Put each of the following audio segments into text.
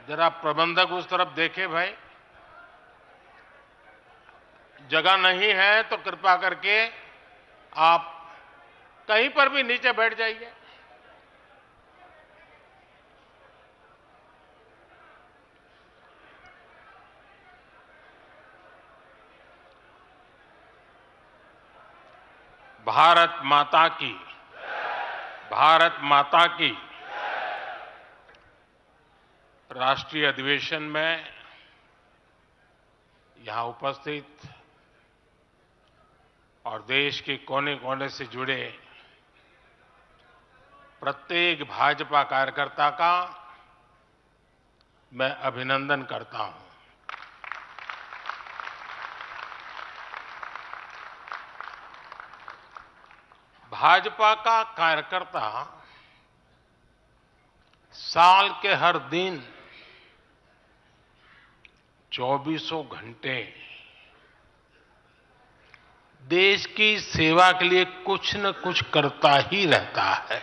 जरा प्रबंधक उस तरफ देखे भाई। जगह नहीं है तो कृपा करके आप कहीं पर भी नीचे बैठ जाइए। भारत माता की, भारत माता की। राष्ट्रीय अधिवेशन में यहां उपस्थित और देश के कोने कोने से जुड़े प्रत्येक भाजपा कार्यकर्ता का मैं अभिनंदन करता हूं। भाजपा का कार्यकर्ता साल के हर दिन 24 घंटे देश की सेवा के लिए कुछ न कुछ करता ही रहता है।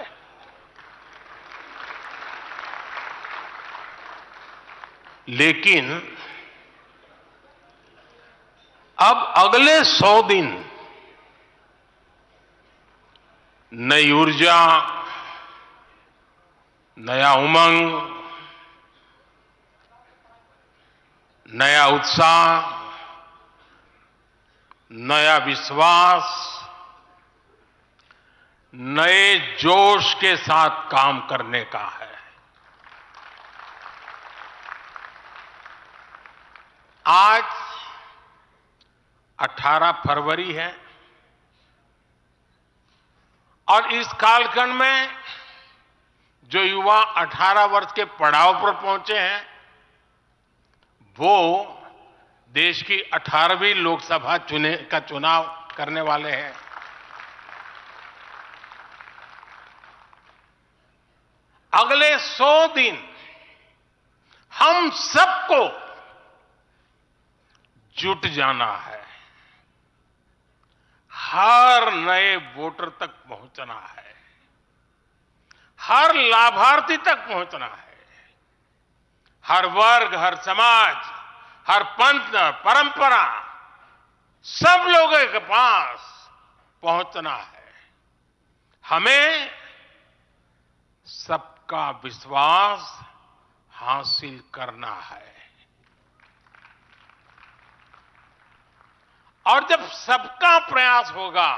लेकिन अब अगले 100 दिन नई ऊर्जा, नया उमंग, नया उत्साह, नया विश्वास, नए जोश के साथ काम करने का है। आज 18 फरवरी है और इस कालखंड में जो युवा 18 वर्ष के पड़ाव पर पहुंचे हैं वो देश की 18वीं लोकसभा का चुनाव करने वाले हैं। अगले 100 दिन हम सबको जुट जाना है, हर नए वोटर तक पहुंचना है, हर लाभार्थी तक पहुंचना है, हर वर्ग, हर समाज, हर पंथ, परंपरा, सब लोगों के पास पहुंचना है। हमें सबका विश्वास हासिल करना है। और जब सबका प्रयास होगा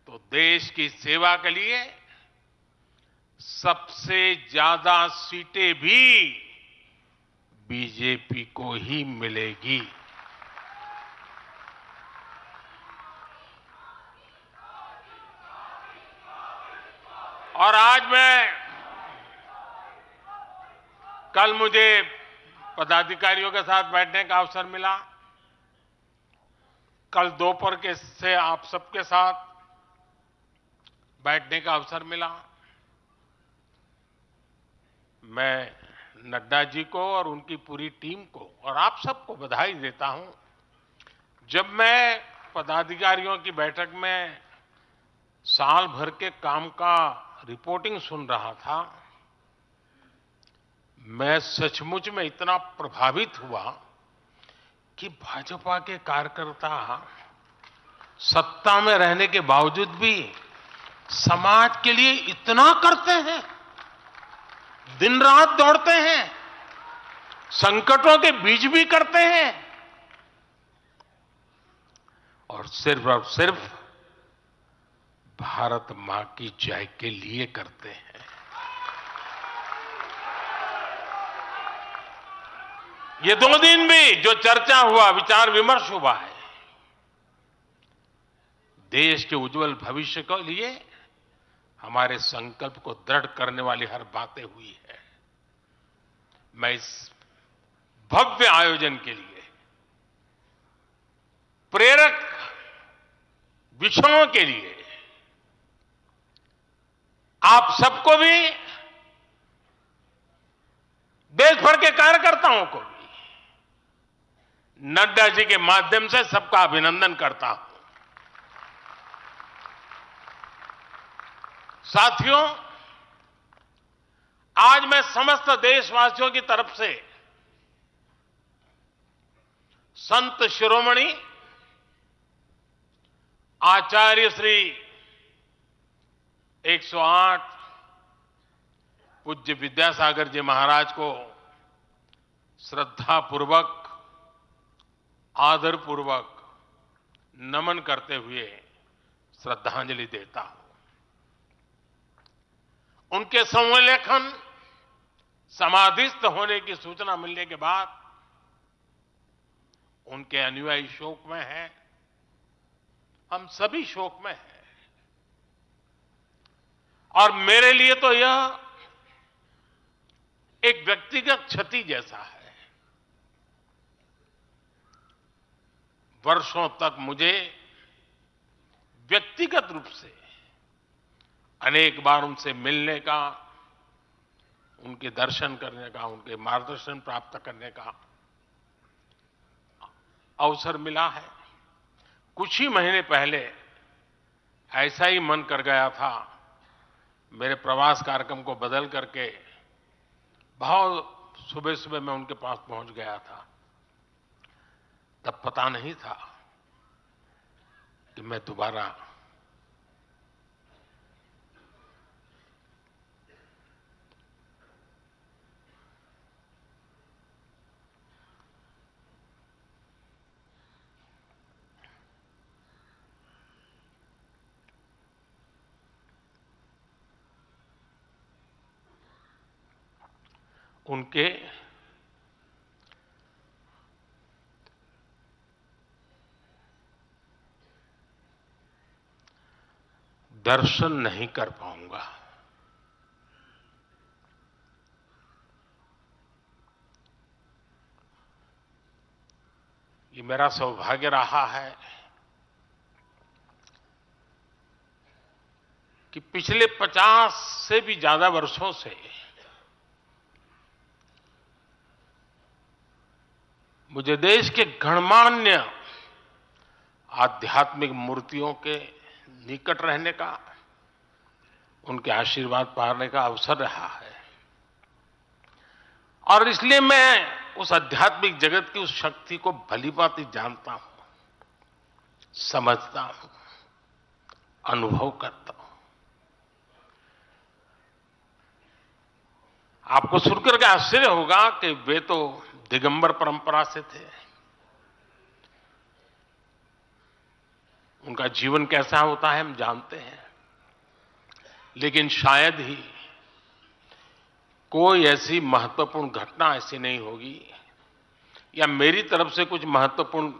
तो देश की सेवा के लिए सबसे ज्यादा सीटें भी बीजेपी को ही मिलेगी। और आज कल मुझे पदाधिकारियों के साथ बैठने का अवसर मिला। कल दोपहर से आप सबके साथ बैठने का अवसर मिला। मैं नड्डा जी को और उनकी पूरी टीम को और आप सबको बधाई देता हूं। जब मैं पदाधिकारियों की बैठक में साल भर के काम का रिपोर्टिंग सुन रहा था, मैं सचमुच में इतना प्रभावित हुआ कि भाजपा के कार्यकर्ता सत्ता में रहने के बावजूद भी समाज के लिए इतना करते हैं, दिन रात दौड़ते हैं, संकटों के बीच भी करते हैं और सिर्फ भारत मां की जय के लिए करते हैं। ये 2 दिन भी जो चर्चा हुआ, विचार विमर्श हुआ है, देश के उज्जवल भविष्य के लिए हमारे संकल्प को दृढ़ करने वाली हर बातें हुई है। मैं इस भव्य आयोजन के लिए, प्रेरक विषयों के लिए आप सबको भी, देश भर के कार्यकर्ताओं को भी नड्डा जी के माध्यम से सबका अभिनंदन करता हूं। साथियों, आज मैं समस्त देशवासियों की तरफ से संत शिरोमणि आचार्य श्री 108 पूज्य विद्यासागर जी महाराज को श्रद्धापूर्वक, आदरपूर्वक नमन करते हुए श्रद्धांजलि देता हूं। उनके संलेखन समाधिस्थ होने की सूचना मिलने के बाद उनके अनुयायी शोक में हैं, हम सभी शोक में हैं। और मेरे लिए तो यह एक व्यक्तिगत क्षति जैसा है। वर्षों तक मुझे व्यक्तिगत रूप से अनेक बार उनसे मिलने का, उनके दर्शन करने का, उनके मार्गदर्शन प्राप्त करने का अवसर मिला है। कुछ ही महीने पहले ऐसा ही मन कर गया था, मेरे प्रवास कार्यक्रम को बदल करके बहुत सुबह सुबह मैं उनके पास पहुंच गया था। तब पता नहीं था कि मैं दोबारा उनके दर्शन नहीं कर पाऊंगा। ये मेरा सौभाग्य रहा है कि पिछले 50 से भी ज्यादा वर्षों से मुझे देश के गणमान्य आध्यात्मिक मूर्तियों के निकट रहने का, उनके आशीर्वाद पाने का अवसर रहा है। और इसलिए मैं उस आध्यात्मिक जगत की उस शक्ति को भलीभांति जानता हूं, समझता हूं, अनुभव करता हूं। आपको सुनकर के आश्चर्य होगा कि वे तो दिगंबर परंपरा से थे। उनका जीवन कैसा होता है हम जानते हैं, लेकिन शायद ही कोई ऐसी महत्वपूर्ण घटना ऐसी नहीं होगी या मेरी तरफ से कुछ महत्वपूर्ण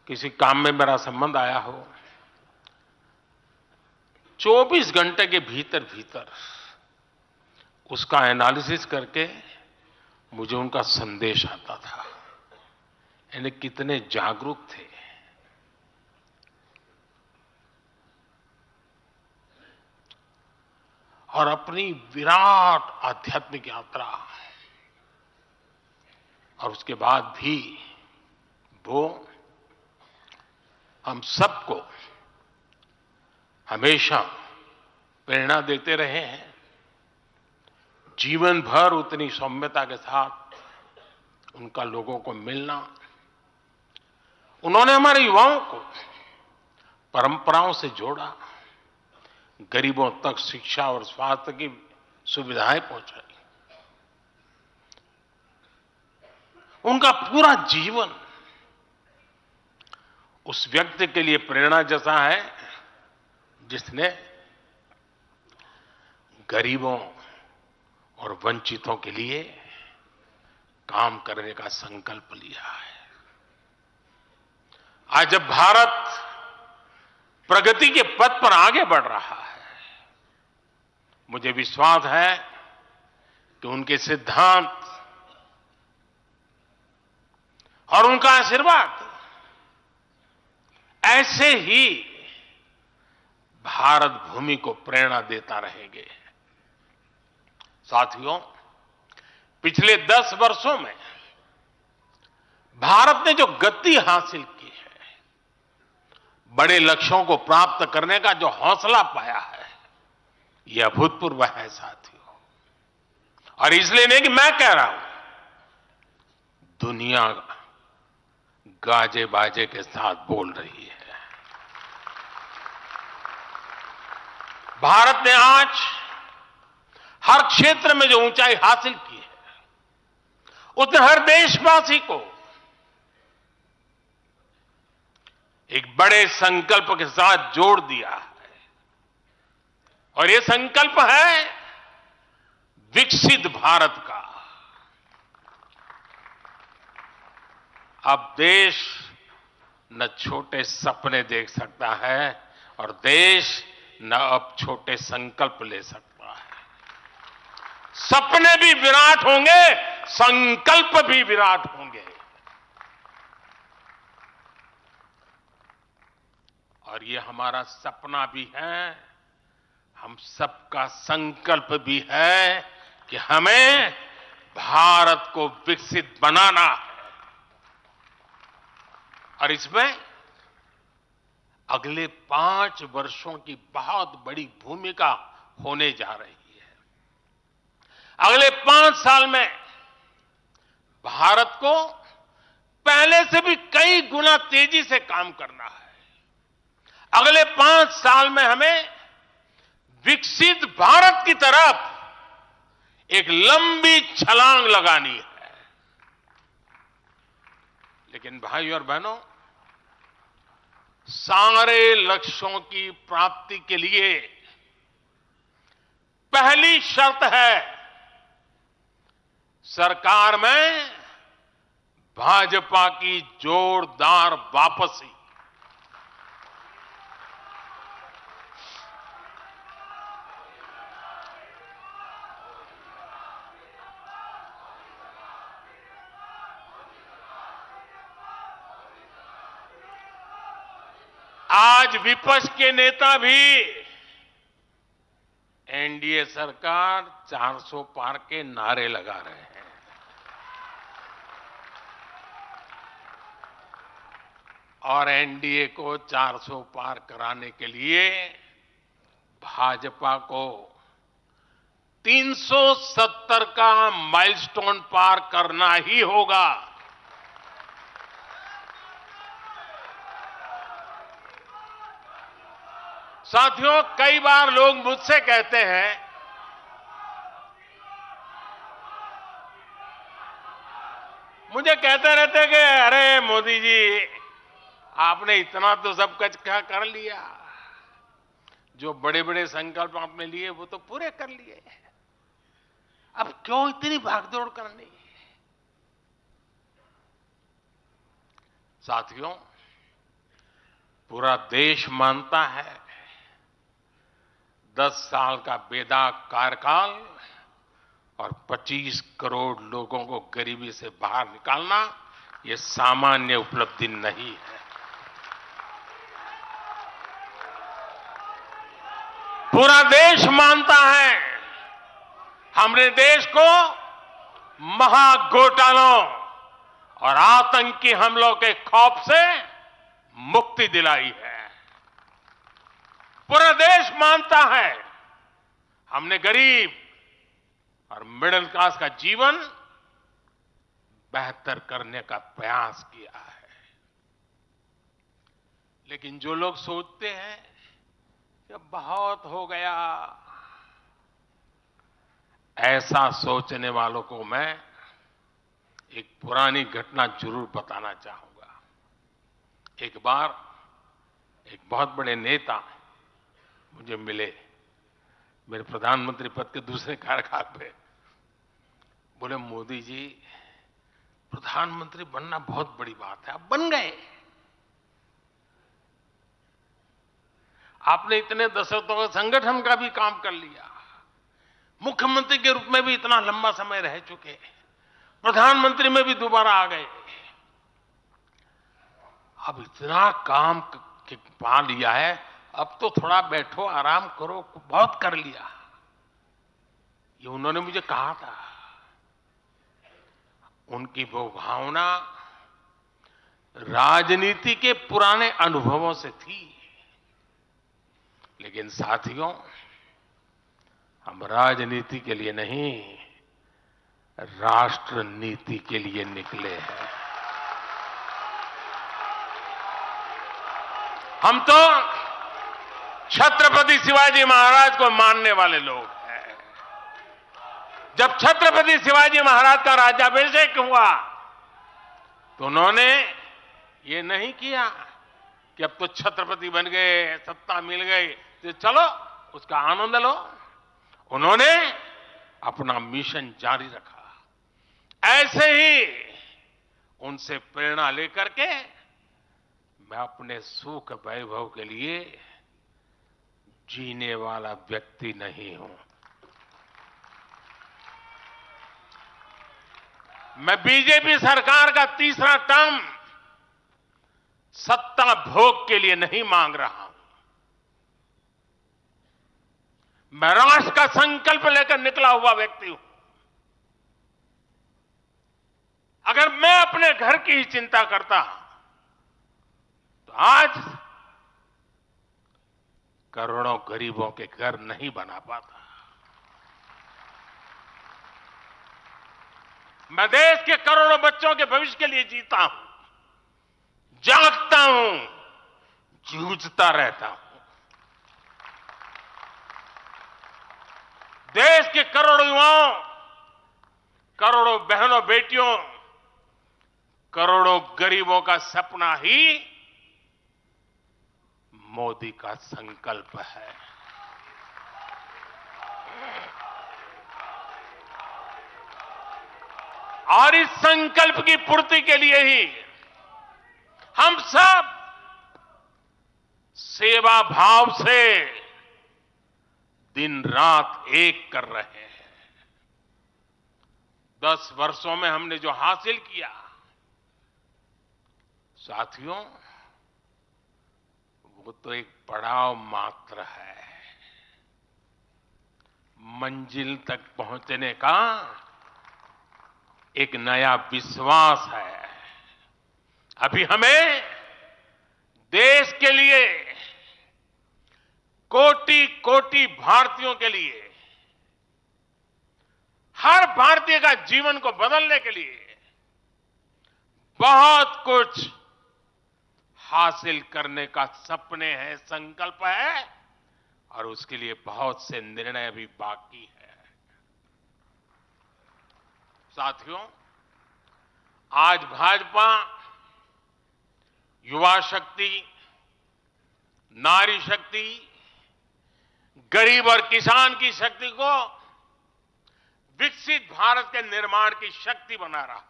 किसी काम में मेरा संबंध आया हो, 24 घंटे के भीतर भीतर उसका एनालिसिस करके मुझे उनका संदेश आता था। यानी कितने जागरूक थे। और अपनी विराट आध्यात्मिक यात्रा और उसके बाद भी वो हम सबको हमेशा प्रेरणा देते रहे हैं। जीवन भर उतनी सौम्यता के साथ उनका लोगों को मिलना, उन्होंने हमारे युवाओं को परंपराओं से जोड़ा, गरीबों तक शिक्षा और स्वास्थ्य की सुविधाएं पहुंचाई। उनका पूरा जीवन उस व्यक्ति के लिए प्रेरणा जैसा है जिसने गरीबों और वंचितों के लिए काम करने का संकल्प लिया है। आज जब भारत प्रगति के पथ पर आगे बढ़ रहा है, मुझे विश्वास है कि उनके सिद्धांत और उनका आशीर्वाद ऐसे ही भारत भूमि को प्रेरणा देता रहेंगे। साथियों, पिछले 10 वर्षों में भारत ने जो गति हासिल की है, बड़े लक्ष्यों को प्राप्त करने का जो हौसला पाया है, यह अभूतपूर्व है साथियों। और इसलिए नहीं कि मैं कह रहा हूं, दुनिया गाजे बाजे के साथ बोल रही है। भारत ने आज हर क्षेत्र में जो ऊंचाई हासिल की है, उसने हर देशवासी को एक बड़े संकल्प के साथ जोड़ दिया है। और ये संकल्प है विकसित भारत का। अब देश न छोटे सपने देख सकता है और देश न अब छोटे संकल्प ले सकता है। सपने भी विराट होंगे, संकल्प भी विराट होंगे। और ये हमारा सपना भी है, हम सबका संकल्प भी है कि हमें भारत को विकसित बनाना है। और इसमें अगले 5 वर्षों की बहुत बड़ी भूमिका होने जा रही है। अगले 5 साल में भारत को पहले से भी कई गुना तेजी से काम करना है। अगले 5 साल में हमें विकसित भारत की तरफ एक लंबी छलांग लगानी है। लेकिन भाई और बहनों, सारे लक्ष्यों की प्राप्ति के लिए पहली शर्त है सरकार में भाजपा की जोरदार वापसी। आज विपक्ष के नेता भी एनडीए सरकार 400 पार के नारे लगा रहे हैं। और एनडीए को 400 पार कराने के लिए भाजपा को 370 का माइलस्टोन पार करना ही होगा। साथियों, कई बार लोग मुझसे कहते हैं मुझे कहते रहते कि अरे मोदी जी, आपने इतना तो सब कुछ कर लिया, जो बड़े बड़े संकल्प आपने लिए वो तो पूरे कर लिए, अब क्यों इतनी भागदौड़ करनी। साथियों, पूरा देश मानता है 10 साल का बेदाग कार्यकाल और 25 करोड़ लोगों को गरीबी से बाहर निकालना ये सामान्य उपलब्धि नहीं है। पूरा देश मानता है हमने देश को महाघोटालों और आतंकी हमलों के खौफ से मुक्ति दिलाई है। पूरा देश मानता है हमने गरीब और मिडिल क्लास का जीवन बेहतर करने का प्रयास किया है। लेकिन जो लोग सोचते हैं कि बहुत हो गया, ऐसा सोचने वालों को मैं एक पुरानी घटना जरूर बताना चाहूंगा। एक बार एक बहुत बड़े नेता मुझे मिले, मेरे प्रधानमंत्री पद के दूसरे कार्यकाल पे। बोले, मोदी जी, प्रधानमंत्री बनना बहुत बड़ी बात है, आप बन गए। आपने इतने दशकों का संगठन का भी काम कर लिया, मुख्यमंत्री के रूप में भी इतना लंबा समय रह चुके, प्रधानमंत्री में भी दोबारा आ गए। अब इतना काम पा लिया है, अब तो थोड़ा बैठो, आराम करो, बहुत कर लिया। ये उन्होंने मुझे कहा था। उनकी वो भावना राजनीति के पुराने अनुभवों से थी। लेकिन साथियों, हम राजनीति के लिए नहीं, राष्ट्र नीति के लिए निकले हैं। हम तो छत्रपति शिवाजी महाराज को मानने वाले लोग हैं। जब छत्रपति शिवाजी महाराज का राज्याभिषेक हुआ तो उन्होंने ये नहीं किया कि अब तो छत्रपति बन गए, सत्ता मिल गई तो चलो उसका आनंद लो। उन्होंने अपना मिशन जारी रखा। ऐसे ही उनसे प्रेरणा लेकर के मैं अपने सुख वैभव के लिए जीने वाला व्यक्ति नहीं हूं। मैं बीजेपी सरकार का तीसरा टर्म सत्ता भोग के लिए नहीं मांग रहा हूं। मैं राष्ट्र का संकल्प लेकर निकला हुआ व्यक्ति हूं। अगर मैं अपने घर की ही चिंता करता तो आज करोड़ों गरीबों के घर नहीं बना पाता। मैं देश के करोड़ों बच्चों के भविष्य के लिए जीता हूं, जागता हूं, जूझता रहता हूं। देश के करोड़ों युवाओं, करोड़ों बहनों बेटियों, करोड़ों गरीबों का सपना ही मोदी का संकल्प है। और इस संकल्प की पूर्ति के लिए ही हम सब सेवा भाव से दिन रात एक कर रहे हैं। 10 वर्षों में हमने जो हासिल किया, साथियों, वो तो एक पड़ाव मात्र है। मंजिल तक पहुंचने का एक नया विश्वास है। अभी हमें देश के लिए, कोटि कोटि भारतीयों के लिए, हर भारतीय का जीवन को बदलने के लिए बहुत कुछ हासिल करने का सपने हैं, संकल्प है, और उसके लिए बहुत से निर्णय भी बाकी है। साथियों, आज भाजपा युवा शक्ति, नारी शक्ति, गरीब और किसान की शक्ति को विकसित भारत के निर्माण की शक्ति बना रहा है।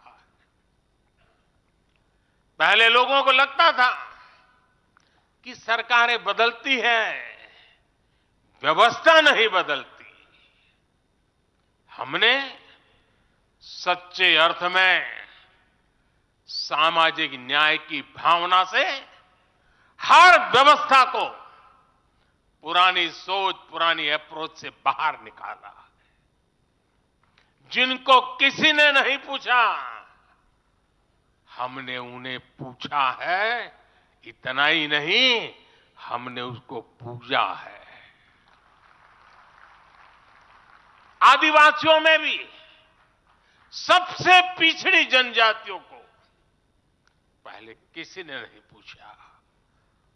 पहले लोगों को लगता था कि सरकारें बदलती हैं, व्यवस्था नहीं बदलती। हमने सच्चे अर्थ में सामाजिक न्याय की भावना से हर व्यवस्था को पुरानी सोच, पुरानी अप्रोच से बाहर निकाला। जिनको किसी ने नहीं पूछा, हमने उन्हें पूछा है। इतना ही नहीं, हमने उसको पूजा है। आदिवासियों में भी सबसे पिछड़ी जनजातियों को पहले किसी ने नहीं पूछा।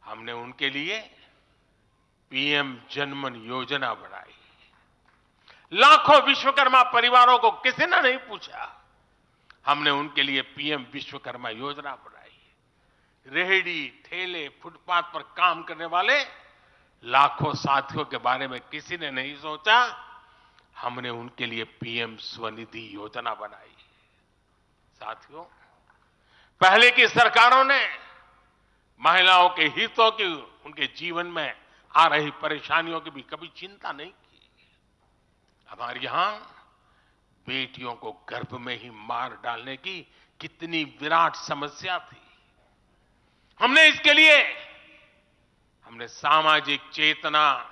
हमने उनके लिए पीएम जनमन योजना बनाई। लाखों विश्वकर्मा परिवारों को किसी ने नहीं पूछा। हमने उनके लिए पीएम विश्वकर्मा योजना बनाई। रेहड़ी, ठेले, फुटपाथ पर काम करने वाले लाखों साथियों के बारे में किसी ने नहीं सोचा। हमने उनके लिए पीएम स्वनिधि योजना बनाई। साथियों, पहले की सरकारों ने महिलाओं के हितों की, उनके जीवन में आ रही परेशानियों की भी कभी चिंता नहीं की। हमारे यहां बेटियों को गर्भ में ही मार डालने की कितनी विराट समस्या थी। हमने इसके लिए सामाजिक चेतना,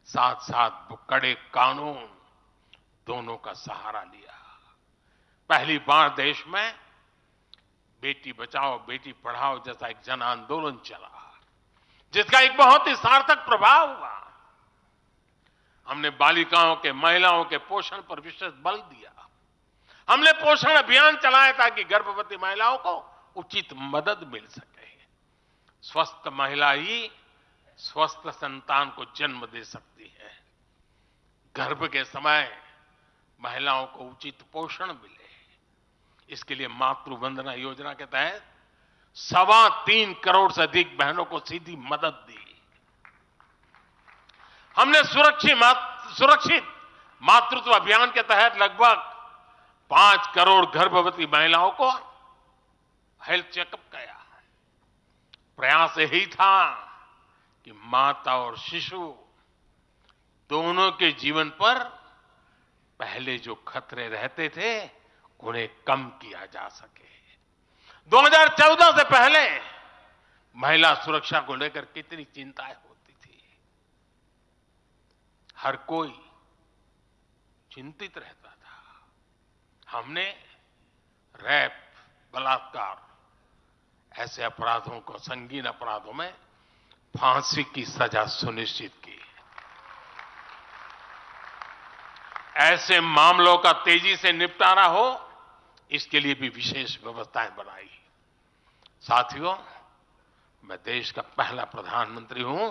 साथ साथ कड़े कानून, दोनों का सहारा लिया। पहली बार देश में बेटी बचाओ बेटी पढ़ाओ जैसा एक जन आंदोलन चला, जिसका एक बहुत ही सार्थक प्रभाव हुआ। हमने बालिकाओं के, महिलाओं के पोषण पर विशेष बल दिया। हमने पोषण अभियान चलाया ताकि गर्भवती महिलाओं को उचित मदद मिल सके। स्वस्थ महिला ही स्वस्थ संतान को जन्म दे सकती है। गर्भ के समय महिलाओं को उचित पोषण मिले, इसके लिए मातृ वंदना योजना के तहत 3.25 करोड़ से अधिक बहनों को सीधी मदद दी। हमने सुरक्षित मातृत्व अभियान के तहत लगभग 5 करोड़ गर्भवती महिलाओं को हेल्थ चेकअप किया। प्रयास यही था कि माता और शिशु दोनों के जीवन पर पहले जो खतरे रहते थे उन्हें कम किया जा सके। 2014 से पहले महिला सुरक्षा को लेकर कितनी चिंताएं होती थी। हर कोई चिंतित रहता था। हमने रेप, बलात्कार ऐसे अपराधों को, संगीन अपराधों में फांसी की सजा सुनिश्चित की। ऐसे मामलों का तेजी से निपटारा हो, इसके लिए भी विशेष व्यवस्थाएं बनाई। साथियों, मैं देश का पहला प्रधानमंत्री हूं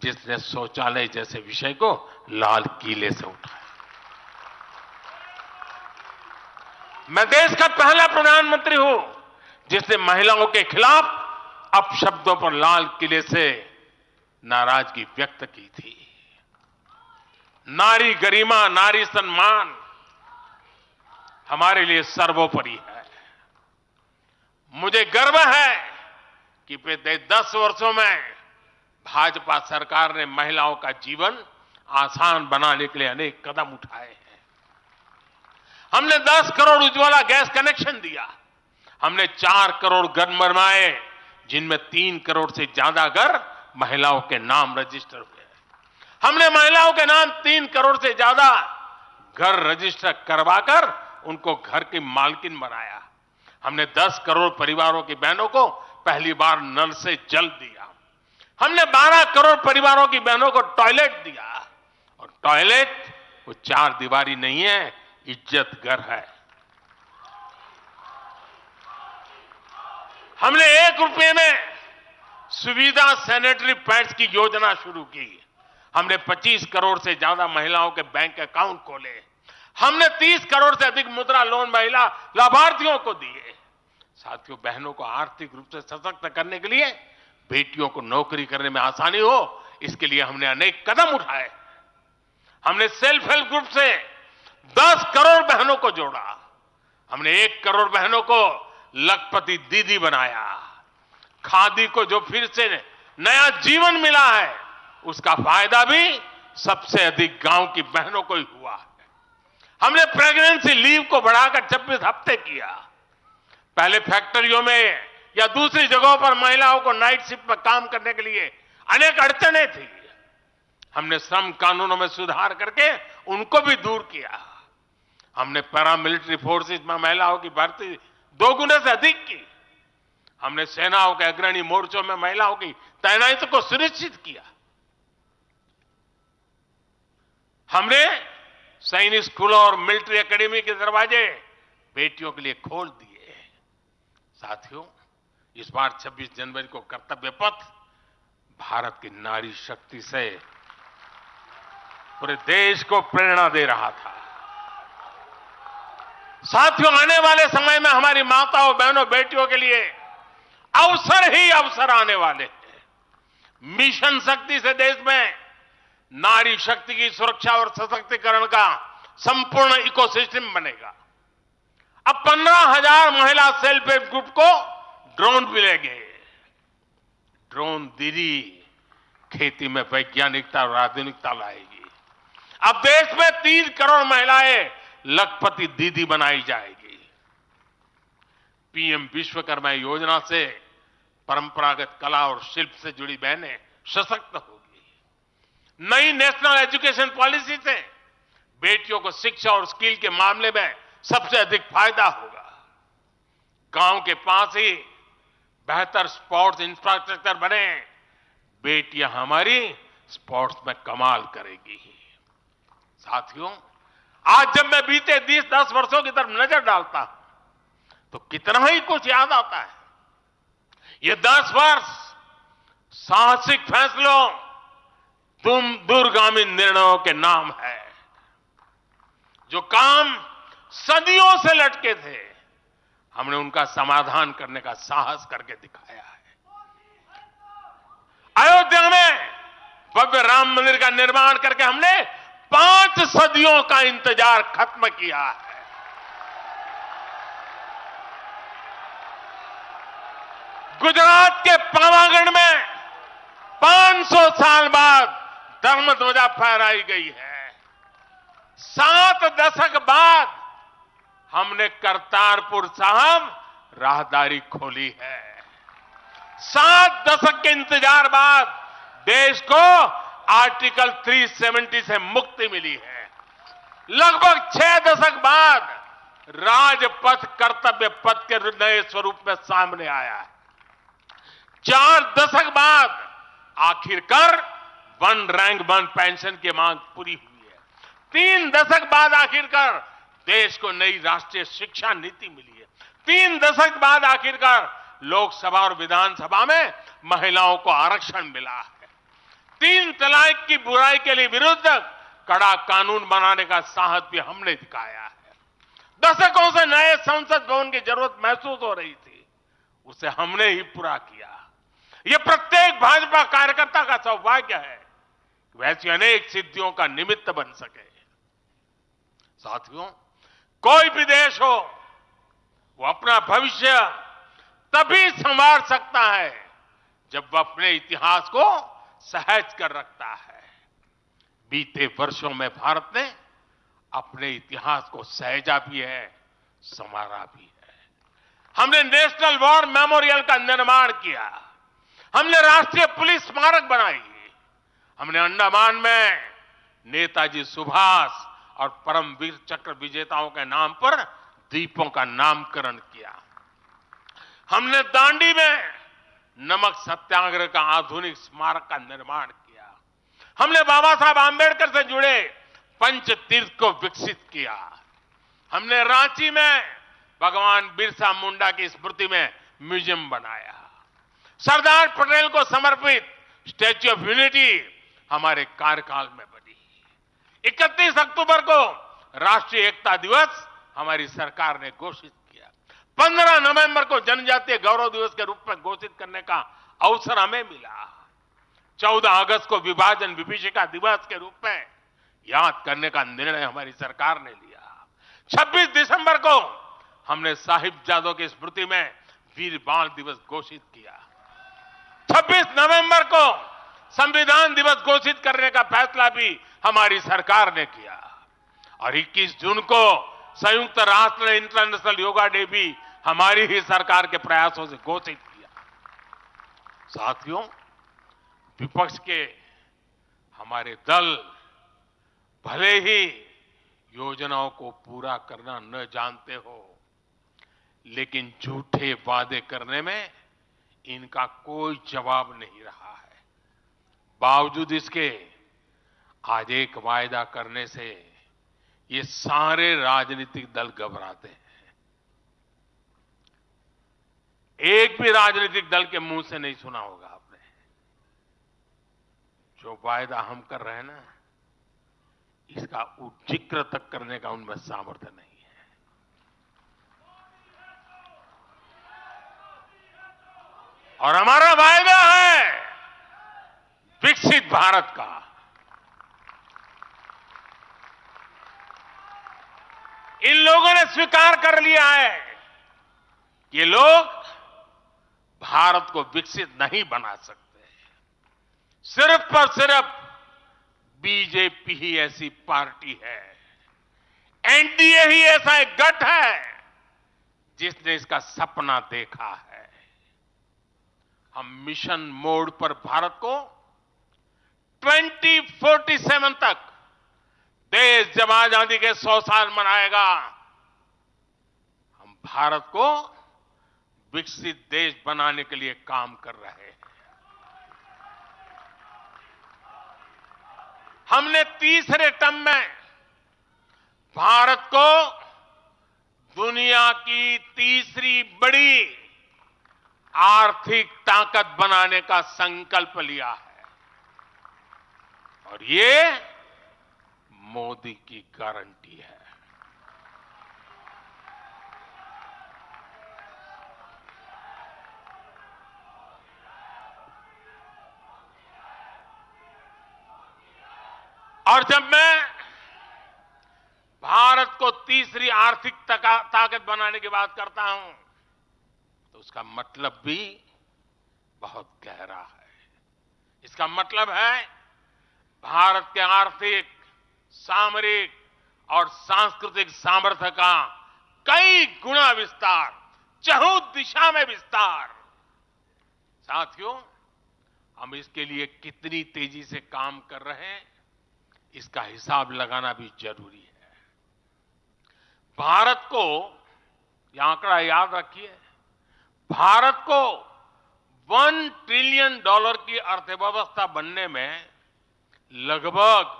जिसने शौचालय जैसे विषय को लाल किले से उठाया। मैं देश का पहला प्रधानमंत्री हूं जिसने महिलाओं के खिलाफ अपशब्दों पर लाल किले से नाराजगी व्यक्त की थी। नारी गरिमा, नारी सम्मान हमारे लिए सर्वोपरि है। मुझे गर्व है कि पिछले 10 वर्षों में भाजपा सरकार ने महिलाओं का जीवन आसान बनाने के लिए अनेक कदम उठाए हैं। हमने 10 करोड़ उज्ज्वला गैस कनेक्शन दिया। हमने 4 करोड़ घर बनवाए, जिनमें 3 करोड़ से ज्यादा घर महिलाओं के नाम रजिस्टर हुए। हमने महिलाओं के नाम 3 करोड़ से ज्यादा घर रजिस्टर करवाकर उनको घर की मालकिन बनाया। हमने 10 करोड़ परिवारों की बहनों को पहली बार नल से जल दिया। हमने 12 करोड़ परिवारों की बहनों को टॉयलेट दिया। और टॉयलेट वो 4 दीवारी नहीं है, इज्जत घर है। हमने 1 रुपये में सुविधा सैनिटरी पैड्स की योजना शुरू की। हमने 25 करोड़ से ज्यादा महिलाओं के बैंक अकाउंट खोले। हमने 30 करोड़ से अधिक मुद्रा लोन महिला लाभार्थियों को दिए। साथियों, बहनों को आर्थिक रूप से सशक्त करने के लिए, बेटियों को नौकरी करने में आसानी हो, इसके लिए हमने अनेक कदम उठाए। हमने सेल्फ हेल्प ग्रुप से 10 करोड़ बहनों को जोड़ा। हमने 1 करोड़ बहनों को लखपति दीदी बनाया। खादी को जो फिर से नया जीवन मिला है, उसका फायदा भी सबसे अधिक गांव की बहनों को ही हुआ है। हमने प्रेगनेंसी लीव को बढ़ाकर 26 हफ्ते किया। पहले फैक्ट्रियों में या दूसरी जगहों पर महिलाओं को नाइट शिफ्ट में काम करने के लिए अनेक अड़चनें थी। हमने श्रम कानूनों में सुधार करके उनको भी दूर किया। हमने पैरामिलिट्री फोर्सेस में महिलाओं की भर्ती 2 गुने से अधिक की। हमने सेनाओं के अग्रणी मोर्चों में महिलाओं की तैनाती को सुनिश्चित किया। हमने सैनिक स्कूलों और मिलिट्री एकेडमी के दरवाजे बेटियों के लिए खोल दिए। साथियों, इस बार 26 जनवरी को कर्तव्य पथ भारत की नारी शक्ति से पूरे देश को प्रेरणा दे रहा था। साथियों, आने वाले समय में हमारी माताओं, बहनों, बेटियों के लिए अवसर ही अवसर आने वाले हैं। मिशन शक्ति से देश में नारी शक्ति की सुरक्षा और सशक्तिकरण का संपूर्ण इकोसिस्टम बनेगा। अब 15,000 महिला सेल्फ हेल्प ग्रुप को ड्रोन मिलेंगे। ड्रोन दीदी खेती में वैज्ञानिकता और आधुनिकता लाएगी। अब देश में 3 करोड़ महिलाएं लखपति दीदी बनाई जाएगी। पीएम विश्वकर्मा योजना से परंपरागत कला और शिल्प से जुड़ी बहनें सशक्त होगी। नई नेशनल एजुकेशन पॉलिसी से बेटियों को शिक्षा और स्किल के मामले में सबसे अधिक फायदा होगा। गांव के पास ही बेहतर स्पोर्ट्स इंफ्रास्ट्रक्चर बने, बेटियां हमारी स्पोर्ट्स में कमाल करेगी। साथियों, आज जब मैं बीते 10 वर्षों की तरफ नजर डालता हूं तो कितना ही कुछ याद आता है। ये 10 वर्ष साहसिक फैसलों, तुम दूरगामी निर्णयों के नाम है। जो काम सदियों से लटके थे, हमने उनका समाधान करने का साहस करके दिखाया है। अयोध्या में भव्य राम मंदिर का निर्माण करके हमने 5 सदियों का इंतजार खत्म किया है। गुजरात के पावागढ़ में 500 साल बाद धर्म ध्वजा फहराई गई है। 7 दशक बाद हमने करतारपुर साहिब राहदारी खोली है। 7 दशक के इंतजार बाद देश को आर्टिकल 370 से मुक्ति मिली है। लगभग 6 दशक बाद राजपथ कर्तव्य पथ के नए स्वरूप में सामने आया है। 4 दशक बाद आखिरकार 1 रैंक 1 पेंशन की मांग पूरी हुई है। 3 दशक बाद आखिरकार देश को नई राष्ट्रीय शिक्षा नीति मिली है। 3 दशक बाद आखिरकार लोकसभा और विधानसभा में महिलाओं को आरक्षण मिला है। 3 तलाक की बुराई के लिए विरुद्ध कड़ा कानून बनाने का साहस भी हमने दिखाया है। दशकों से नए संसद भवन की जरूरत महसूस हो रही थी, उसे हमने ही पूरा किया। यह प्रत्येक भाजपा कार्यकर्ता का सौभाग्य है कि वैसी अनेक सिद्धियों का निमित्त बन सके। साथियों, कोई भी देश हो, वो अपना भविष्य तभी संवार सकता है जब वह अपने इतिहास को सहज कर रखता है। बीते वर्षों में भारत ने अपने इतिहास को सहेजा भी है, संवारा भी है। हमने नेशनल वॉर मेमोरियल का निर्माण किया। हमने राष्ट्रीय पुलिस स्मारक बनाई। हमने अंडमान में नेताजी सुभाष और परमवीर चक्र विजेताओं के नाम पर द्वीपों का नामकरण किया। हमने दांडी में नमक सत्याग्रह का आधुनिक स्मारक का निर्माण किया। हमने बाबा साहब आंबेडकर से जुड़े पंच तीर्थ को विकसित किया। हमने रांची में भगवान बिरसा मुंडा की स्मृति में म्यूजियम बनाया। सरदार पटेल को समर्पित स्टैच्यू ऑफ यूनिटी हमारे कार्यकाल में बनी। 31 अक्टूबर को राष्ट्रीय एकता दिवस हमारी सरकार ने घोषित किया। 15 नवंबर को जनजातीय गौरव दिवस के रूप में घोषित करने का अवसर हमें मिला। 14 अगस्त को विभाजन विभीषिका दिवस के रूप में याद करने का निर्णय हमारी सरकार ने लिया। 26 दिसंबर को हमने साहिबजादों की स्मृति में वीर बाल दिवस घोषित किया। 26 नवंबर को संविधान दिवस घोषित करने का फैसला भी हमारी सरकार ने किया और 21 जून को संयुक्त राष्ट्र इंटरनेशनल योगा डे भी हमारी ही सरकार के प्रयासों से घोषित किया। साथियों, विपक्ष के हमारे दल भले ही योजनाओं को पूरा करना न जानते हो, लेकिन झूठे वादे करने में इनका कोई जवाब नहीं रहा है। बावजूद इसके आज एक वायदा करने से ये सारे राजनीतिक दल घबराते हैं। एक भी राजनीतिक दल के मुंह से नहीं सुना होगा आपने। जो वायदा हम कर रहे हैं ना, इसका जिक्र तक करने का उनमें सामर्थ्य नहीं है। और हमारा वायदा है विकसित भारत का। इन लोगों ने स्वीकार कर लिया है कि ये लोग भारत को विकसित नहीं बना सकते। सिर्फ और सिर्फ बीजेपी ही ऐसी पार्टी है, एनडीए ही ऐसा एक गठ है जिसने इसका सपना देखा है। हम मिशन मोड पर भारत को 2047 तक देश जब आजादी के 100 साल मनाएगा, हम भारत को विकसित देश बनाने के लिए काम कर रहे हैं। हमने तीसरे टर्म में दुनिया की तीसरी बड़ी आर्थिक ताकत बनाने का संकल्प लिया है और ये मोदी की गारंटी है। और जब मैं भारत को तीसरी आर्थिक ताकत बनाने की बात करता हूं तो उसका मतलब भी बहुत गहरा है। इसका मतलब है भारत के आर्थिक, सामरिक और सांस्कृतिक सामर्थ्य का कई गुना विस्तार, चहुं दिशा में विस्तार। साथियों, हम इसके लिए कितनी तेजी से काम कर रहे हैं, इसका हिसाब लगाना भी जरूरी है। भारत को, यह आंकड़ा याद रखिए, भारत को $1 ट्रिलियन की अर्थव्यवस्था बनने में लगभग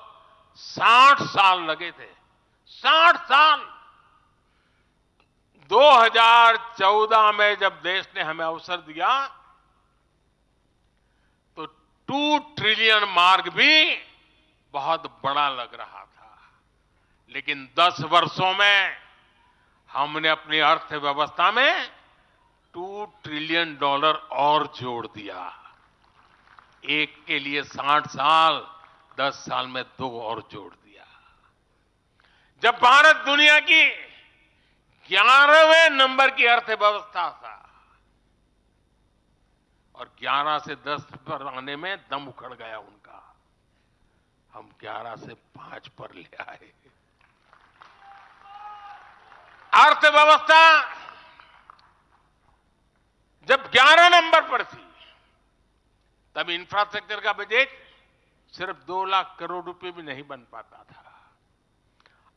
60 साल लगे थे। 60 साल। 2014 में जब देश ने हमें अवसर दिया तो 2 ट्रिलियन मार्क भी बहुत बड़ा लग रहा था, लेकिन 10 वर्षों में हमने अपनी अर्थव्यवस्था में $2 ट्रिलियन और जोड़ दिया। एक के लिए 60 साल, 10 साल में 2 और जोड़ दिया। जब भारत दुनिया की 11वें नंबर की अर्थव्यवस्था था और 11 से 10 पर आने में दम उखड़ गया उनका, हम 11 से 5 पर ले आए। अर्थव्यवस्था जब 11 नंबर पर थी तब इंफ्रास्ट्रक्चर का बजट सिर्फ 2 लाख करोड़ रुपए भी नहीं बन पाता था।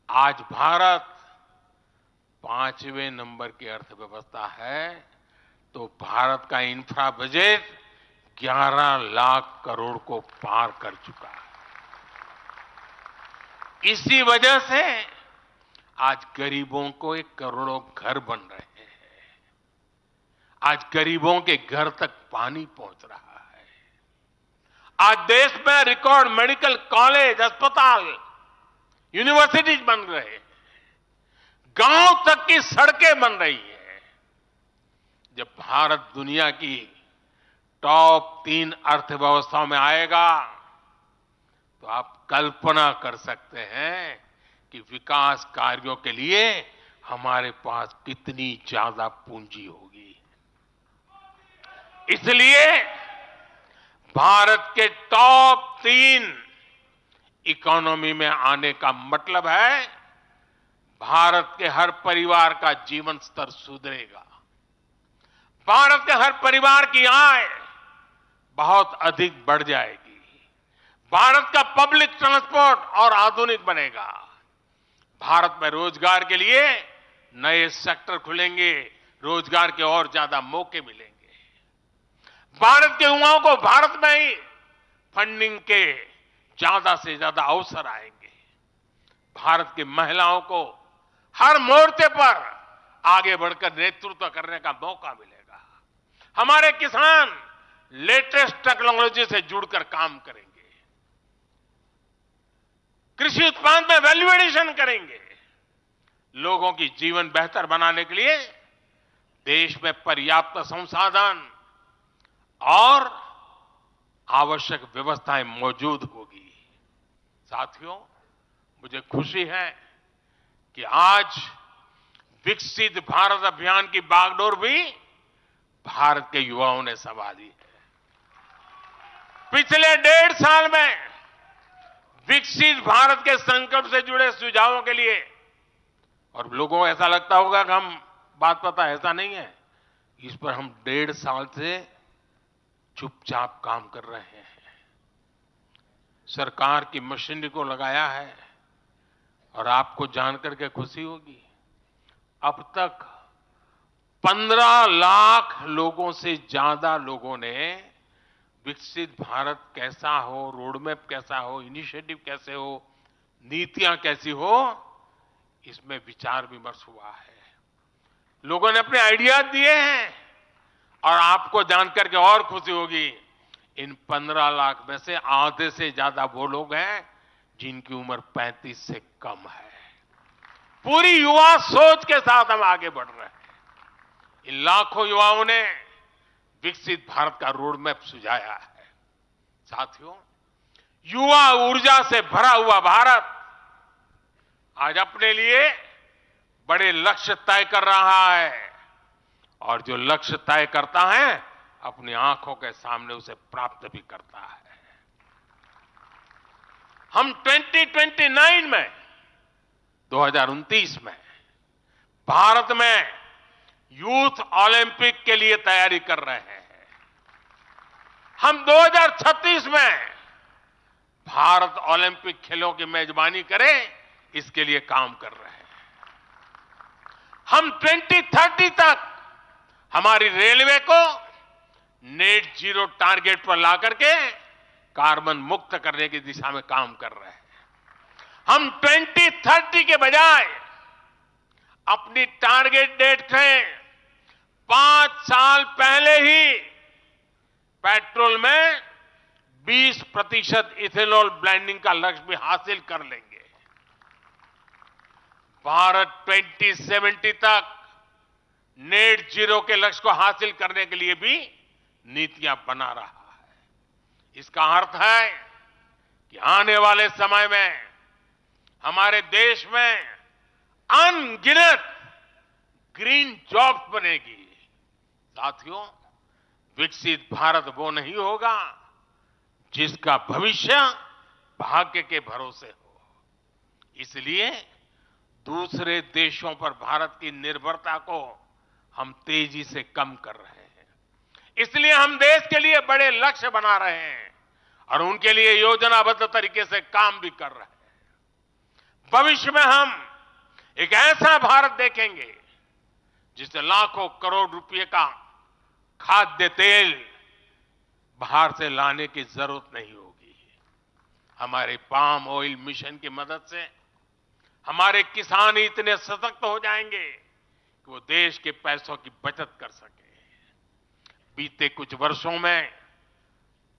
आज भारत 5वें नंबर की अर्थव्यवस्था है तो भारत का इंफ्रा बजट 11 लाख करोड़ को पार कर चुका है। इसी वजह से आज गरीबों को 1 करोड़ों घर बन रहे हैं। आज गरीबों के घर तक पानी पहुंच रहा है। आज देश में रिकॉर्ड मेडिकल कॉलेज, अस्पताल, यूनिवर्सिटीज बन रहे हैं। गांव तक की सड़कें बन रही हैं। जब भारत दुनिया की टॉप 3 अर्थव्यवस्थाओं में आएगा तो आप कल्पना कर सकते हैं कि विकास कार्यों के लिए हमारे पास कितनी ज्यादा पूंजी होगी। इसलिए भारत के टॉप 3 इकोनॉमी में आने का मतलब है भारत के हर परिवार का जीवन स्तर सुधरेगा। भारत के हर परिवार की आय बहुत अधिक बढ़ जाएगी। भारत का पब्लिक ट्रांसपोर्ट और आधुनिक बनेगा। भारत में रोजगार के लिए नए सेक्टर खुलेंगे, रोजगार के और ज्यादा मौके मिलेंगे। भारत के युवाओं को भारत में ही फंडिंग के ज्यादा से ज्यादा अवसर आएंगे। भारत की महिलाओं को हर मोर्चे पर आगे बढ़कर नेतृत्व करने का मौका मिलेगा। हमारे किसान लेटेस्ट टेक्नोलॉजी से जुड़कर काम करेंगे। कृषि उत्पाद में वैल्यू एडिशन करेंगे। लोगों की जीवन बेहतर बनाने के लिए देश में पर्याप्त संसाधन और आवश्यक व्यवस्थाएं मौजूद होगी। साथियों, मुझे खुशी है कि आज विकसित भारत अभियान की बागडोर भी भारत के युवाओं ने संभाली है। पिछले 1.5 साल में विकसित भारत के संकल्प से जुड़े सुझावों के लिए, और लोगों को ऐसा लगता होगा कि हम बात पता, ऐसा नहीं है। इस पर हम 1.5 साल से चुपचाप काम कर रहे हैं। सरकार की मशीनरी को लगाया है और आपको जानकर के खुशी होगी, अब तक 15 लाख लोगों से ज्यादा लोगों ने विकसित भारत कैसा हो, रोडमैप कैसा हो, इनिशिएटिव कैसे हो, नीतियां कैसी हो, इसमें विचार विमर्श हुआ है। लोगों ने अपने आइडियाज दिए हैं और आपको जानकर के और खुशी होगी, इन 15 लाख में से आधे से ज्यादा वो लोग हैं जिनकी उम्र 35 से कम है। पूरी युवा सोच के साथ हम आगे बढ़ रहे हैं। इन लाखों युवाओं ने विकसित भारत का रोड मैप सुझाया है। साथियों, युवा ऊर्जा से भरा हुआ भारत आज अपने लिए बड़े लक्ष्य तय कर रहा है और जो लक्ष्य तय करता है अपनी आंखों के सामने उसे प्राप्त भी करता है। हम 2029 में 2029 में भारत में यूथ ओलंपिक के लिए तैयारी कर रहे हैं। हम 2036 में भारत ओलंपिक खेलों की मेजबानी करे इसके लिए काम कर रहे हैं। हम 2030 तक हमारी रेलवे को नेट जीरो टारगेट पर ला करके कार्बन मुक्त करने की दिशा में काम कर रहे हैं। हम 2030 के बजाय अपनी टारगेट डेट से 5 साल पहले ही पेट्रोल में 20% इथेनॉल ब्लेंडिंग का लक्ष्य भी हासिल कर लेंगे। भारत 2070 तक नेट जीरो के लक्ष्य को हासिल करने के लिए भी नीतियां बना रहा है। इसका अर्थ है कि आने वाले समय में हमारे देश में अनगिनत ग्रीन जॉब्स बनेगी। साथियों, विकसित भारत वो नहीं होगा जिसका भविष्य भाग्य के भरोसे हो। इसलिए दूसरे देशों पर भारत की निर्भरता को हम तेजी से कम कर रहे हैं। इसलिए हम देश के लिए बड़े लक्ष्य बना रहे हैं और उनके लिए योजनाबद्ध तरीके से काम भी कर रहे हैं। भविष्य में हम एक ऐसा भारत देखेंगे जिसे लाखों करोड़ रुपए का खाद्य तेल बाहर से लाने की जरूरत नहीं होगी। हमारे पाम ऑयल मिशन की मदद से हमारे किसान इतने सशक्त हो जाएंगे कि वो देश के पैसों की बचत कर सके। बीते कुछ वर्षों में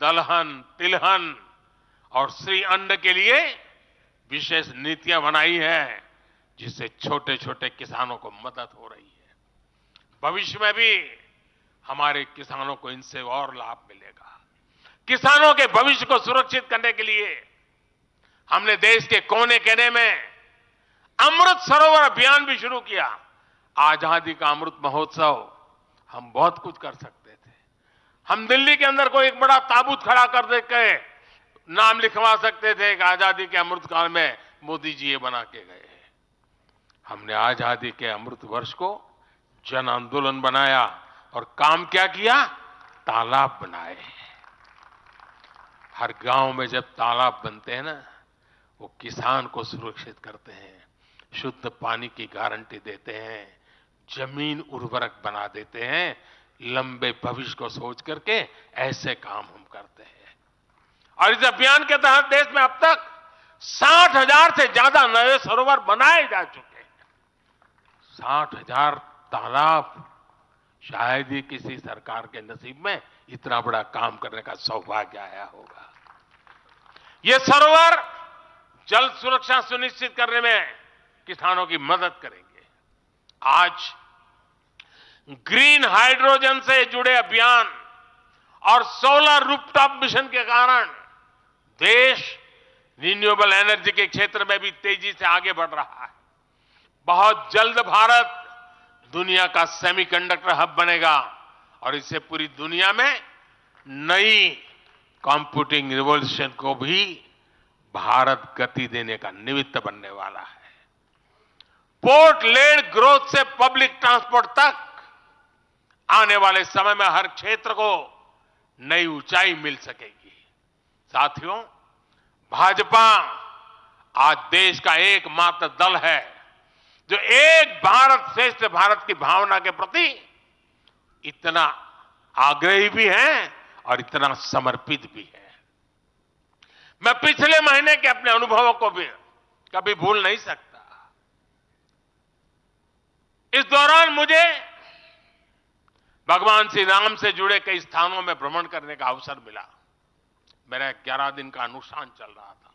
दलहन, तिलहन और श्री अन्न के लिए विशेष नीतियां बनाई है जिससे छोटे छोटे किसानों को मदद हो रही है। भविष्य में भी हमारे किसानों को इनसे और लाभ मिलेगा। किसानों के भविष्य को सुरक्षित करने के लिए हमने देश के कोने कोने में अमृत सरोवर अभियान भी शुरू किया। आजादी का अमृत महोत्सव, हम बहुत कुछ कर सकते थे। हम दिल्ली के अंदर कोई एक बड़ा ताबूत खड़ा कर दे के नाम लिखवा सकते थे कि आजादी के अमृत काल में मोदी जी ये बना के गए। हमने आजादी के अमृत वर्ष को जन आंदोलन बनाया और काम क्या किया? तालाब बनाए। हर गांव में जब तालाब बनते हैं ना, वो किसान को सुरक्षित करते हैं, शुद्ध पानी की गारंटी देते हैं, जमीन उर्वरक बना देते हैं। लंबे भविष्य को सोच करके ऐसे काम हम करते हैं। और इस अभियान के तहत देश में अब तक 60,000 से ज्यादा नए सरोवर बनाए जा चुके हैं। 60,000 तालाब, शायद ही किसी सरकार के नसीब में इतना बड़ा काम करने का सौभाग्य आया होगा। ये सरोवर जल सुरक्षा सुनिश्चित करने में किसानों की मदद करेंगे। आज ग्रीन हाइड्रोजन से जुड़े अभियान और सोलर रूफटॉप मिशन के कारण देश रिन्यूएबल एनर्जी के क्षेत्र में भी तेजी से आगे बढ़ रहा है। बहुत जल्द भारत दुनिया का सेमीकंडक्टर हब बनेगा और इससे पूरी दुनिया में नई कंप्यूटिंग रिवॉल्यूशन को भी भारत गति देने का निमित्त बनने वाला है। पोर्ट लेड ग्रोथ से पब्लिक ट्रांसपोर्ट तक आने वाले समय में हर क्षेत्र को नई ऊंचाई मिल सकेगी। साथियों, भाजपा आज देश का एकमात्र दल है जो एक भारत श्रेष्ठ भारत की भावना के प्रति इतना आग्रही भी है और इतना समर्पित भी है। मैं पिछले महीने के अपने अनुभवों को भी कभी भूल नहीं सकता। इस दौरान मुझे भगवान श्री राम से जुड़े कई स्थानों में भ्रमण करने का अवसर मिला। मेरा 11 दिन का अनुष्ठान चल रहा था।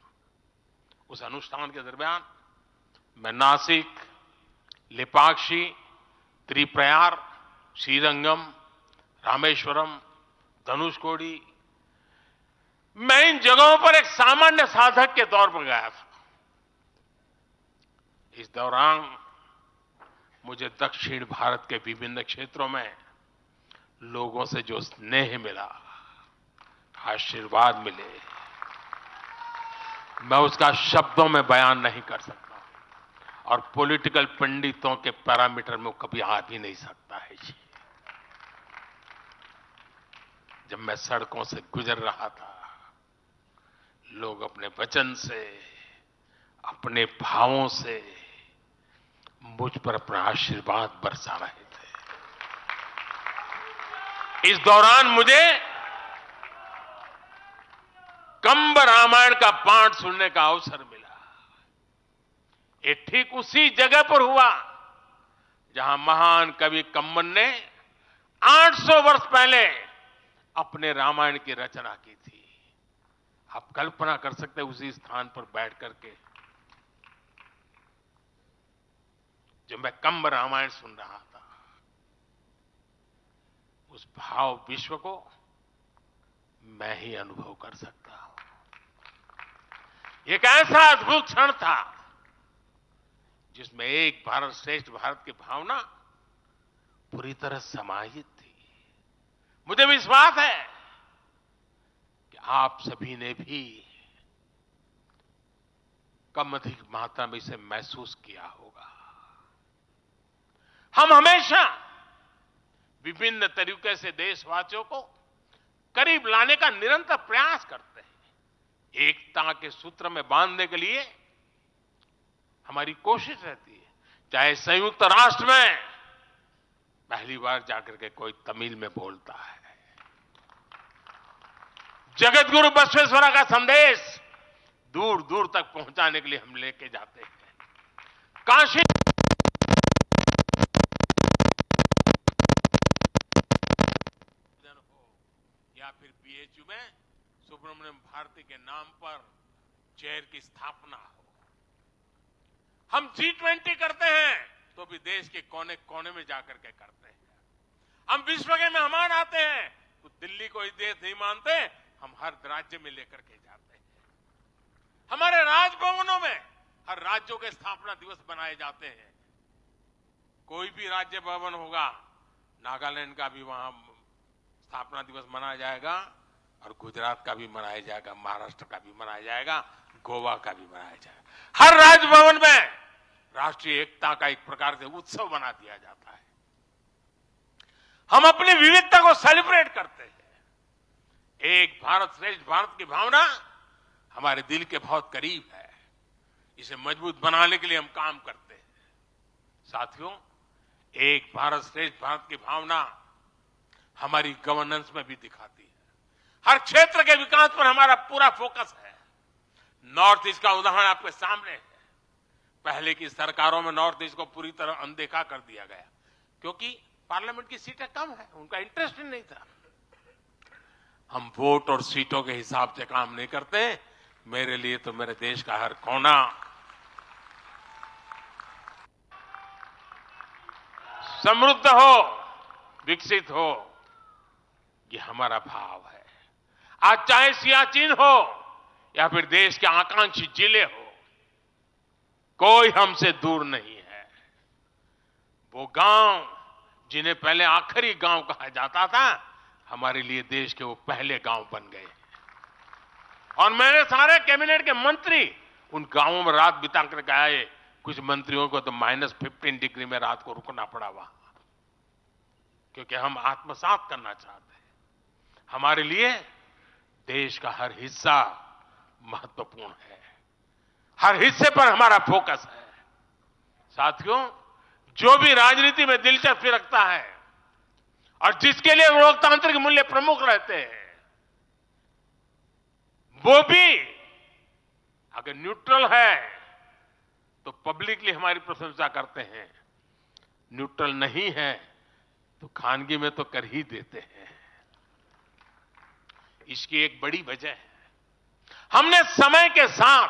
उस अनुष्ठान के दरमियान मैं नासिक, लेपाक्षी, त्रिप्रयार, श्रीरंगम, रामेश्वरम, धनुषकोडी, मैं इन जगहों पर एक सामान्य साधक के तौर पर गया था। इस दौरान मुझे दक्षिण भारत के विभिन्न क्षेत्रों में लोगों से जो स्नेह मिला, आशीर्वाद मिले, मैं उसका शब्दों में बयान नहीं कर सकता और पॉलिटिकल पंडितों के पैरामीटर में कभी आ भी नहीं सकता है जी। जब मैं सड़कों से गुजर रहा था, लोग अपने वचन से, अपने भावों से मुझ पर अपना आशीर्वाद बरसा रहे थे। इस दौरान मुझे कंब रामायण का पाठ सुनने का अवसर मिला। ये ठीक उसी जगह पर हुआ जहां महान कवि कंबन ने 800 वर्ष पहले अपने रामायण की रचना की थी। आप कल्पना कर सकते हैं उसी स्थान पर बैठ करके जब मैं कंब रामायण सुन रहा था, उस भाव विश्व को मैं ही अनुभव कर सकता हूं। एक ऐसा अद्भुत क्षण था जिसमें एक भारत श्रेष्ठ भारत की भावना पूरी तरह समाहित थी। मुझे विश्वास है कि आप सभी ने भी कम अधिक मात्रा में इसे महसूस किया होगा। हम हमेशा विभिन्न तरीके से देशवासियों को करीब लाने का निरंतर प्रयास करते हैं। एकता के सूत्र में बांधने के लिए हमारी कोशिश रहती है। चाहे संयुक्त राष्ट्र में पहली बार जाकर के कोई तमिल में बोलता है, जगत गुरु बसवेश्वरा का संदेश दूर दूर तक पहुंचाने के लिए हम लेके जाते हैं। काशी या फिर बीएचयू में सुब्रमण्यम भारती के नाम पर चेयर की स्थापना हो। हम G20 करते हैं तो भी देश के कोने कोने में जाकर के करते हैं। हम विश्व के मेहमान आते हैं तो दिल्ली को ही देश नहीं मानते, हम हर राज्य में लेकर के जाते हैं। हमारे राजभवनों में हर राज्यों के स्थापना दिवस बनाए जाते हैं। कोई भी राज्य भवन होगा, नागालैंड का भी वहां स्थापना दिवस मनाया जाएगा और गुजरात का भी मनाया जाएगा, महाराष्ट्र का भी मनाया जाएगा, गोवा का भी मनाया जाएगा। हर राजभवन में राष्ट्रीय एकता का एक प्रकार से उत्सव बना दिया जाता है। हम अपनी विविधता को सेलिब्रेट करते हैं। एक भारत श्रेष्ठ भारत की भावना हमारे दिल के बहुत करीब है। इसे मजबूत बनाने के लिए हम काम करते हैं। साथियों, एक भारत श्रेष्ठ भारत की भावना हमारी गवर्नेंस में भी दिखाती है। हर क्षेत्र के विकास पर हमारा पूरा फोकस है। नॉर्थ ईस्ट का उदाहरण आपके सामने है। पहले की सरकारों में नॉर्थ ईस्ट को पूरी तरह अनदेखा कर दिया गया क्योंकि पार्लियामेंट की सीटें कम है, उनका इंटरेस्ट ही नहीं था। हम वोट और सीटों के हिसाब से काम नहीं करते। मेरे लिए तो मेरे देश का हर कोना समृद्ध हो, विकसित हो, ये हमारा भाव है। आज चाहे सियाचिन हो या फिर देश के आकांक्षी जिले हो, कोई हमसे दूर नहीं है। वो गांव जिन्हें पहले आखिरी गांव कहा जाता था, हमारे लिए देश के वो पहले गांव बन गए। और मेरे सारे कैबिनेट के मंत्री उन गांवों में रात बिता करके आए। कुछ मंत्रियों को तो -15 डिग्री में रात को रुकना पड़ा वहां, क्योंकि हम आत्मसात करना चाहते हैं। हमारे लिए देश का हर हिस्सा महत्वपूर्ण है। हर हिस्से पर हमारा फोकस है। साथियों, जो भी राजनीति में दिलचस्पी रखता है और जिसके लिए लोकतांत्रिक मूल्य प्रमुख रहते हैं, वो भी अगर न्यूट्रल है तो पब्लिकली हमारी प्रशंसा करते हैं। न्यूट्रल नहीं है तो खानगी में तो कर ही देते हैं। इसकी एक बड़ी वजह है, हमने समय के साथ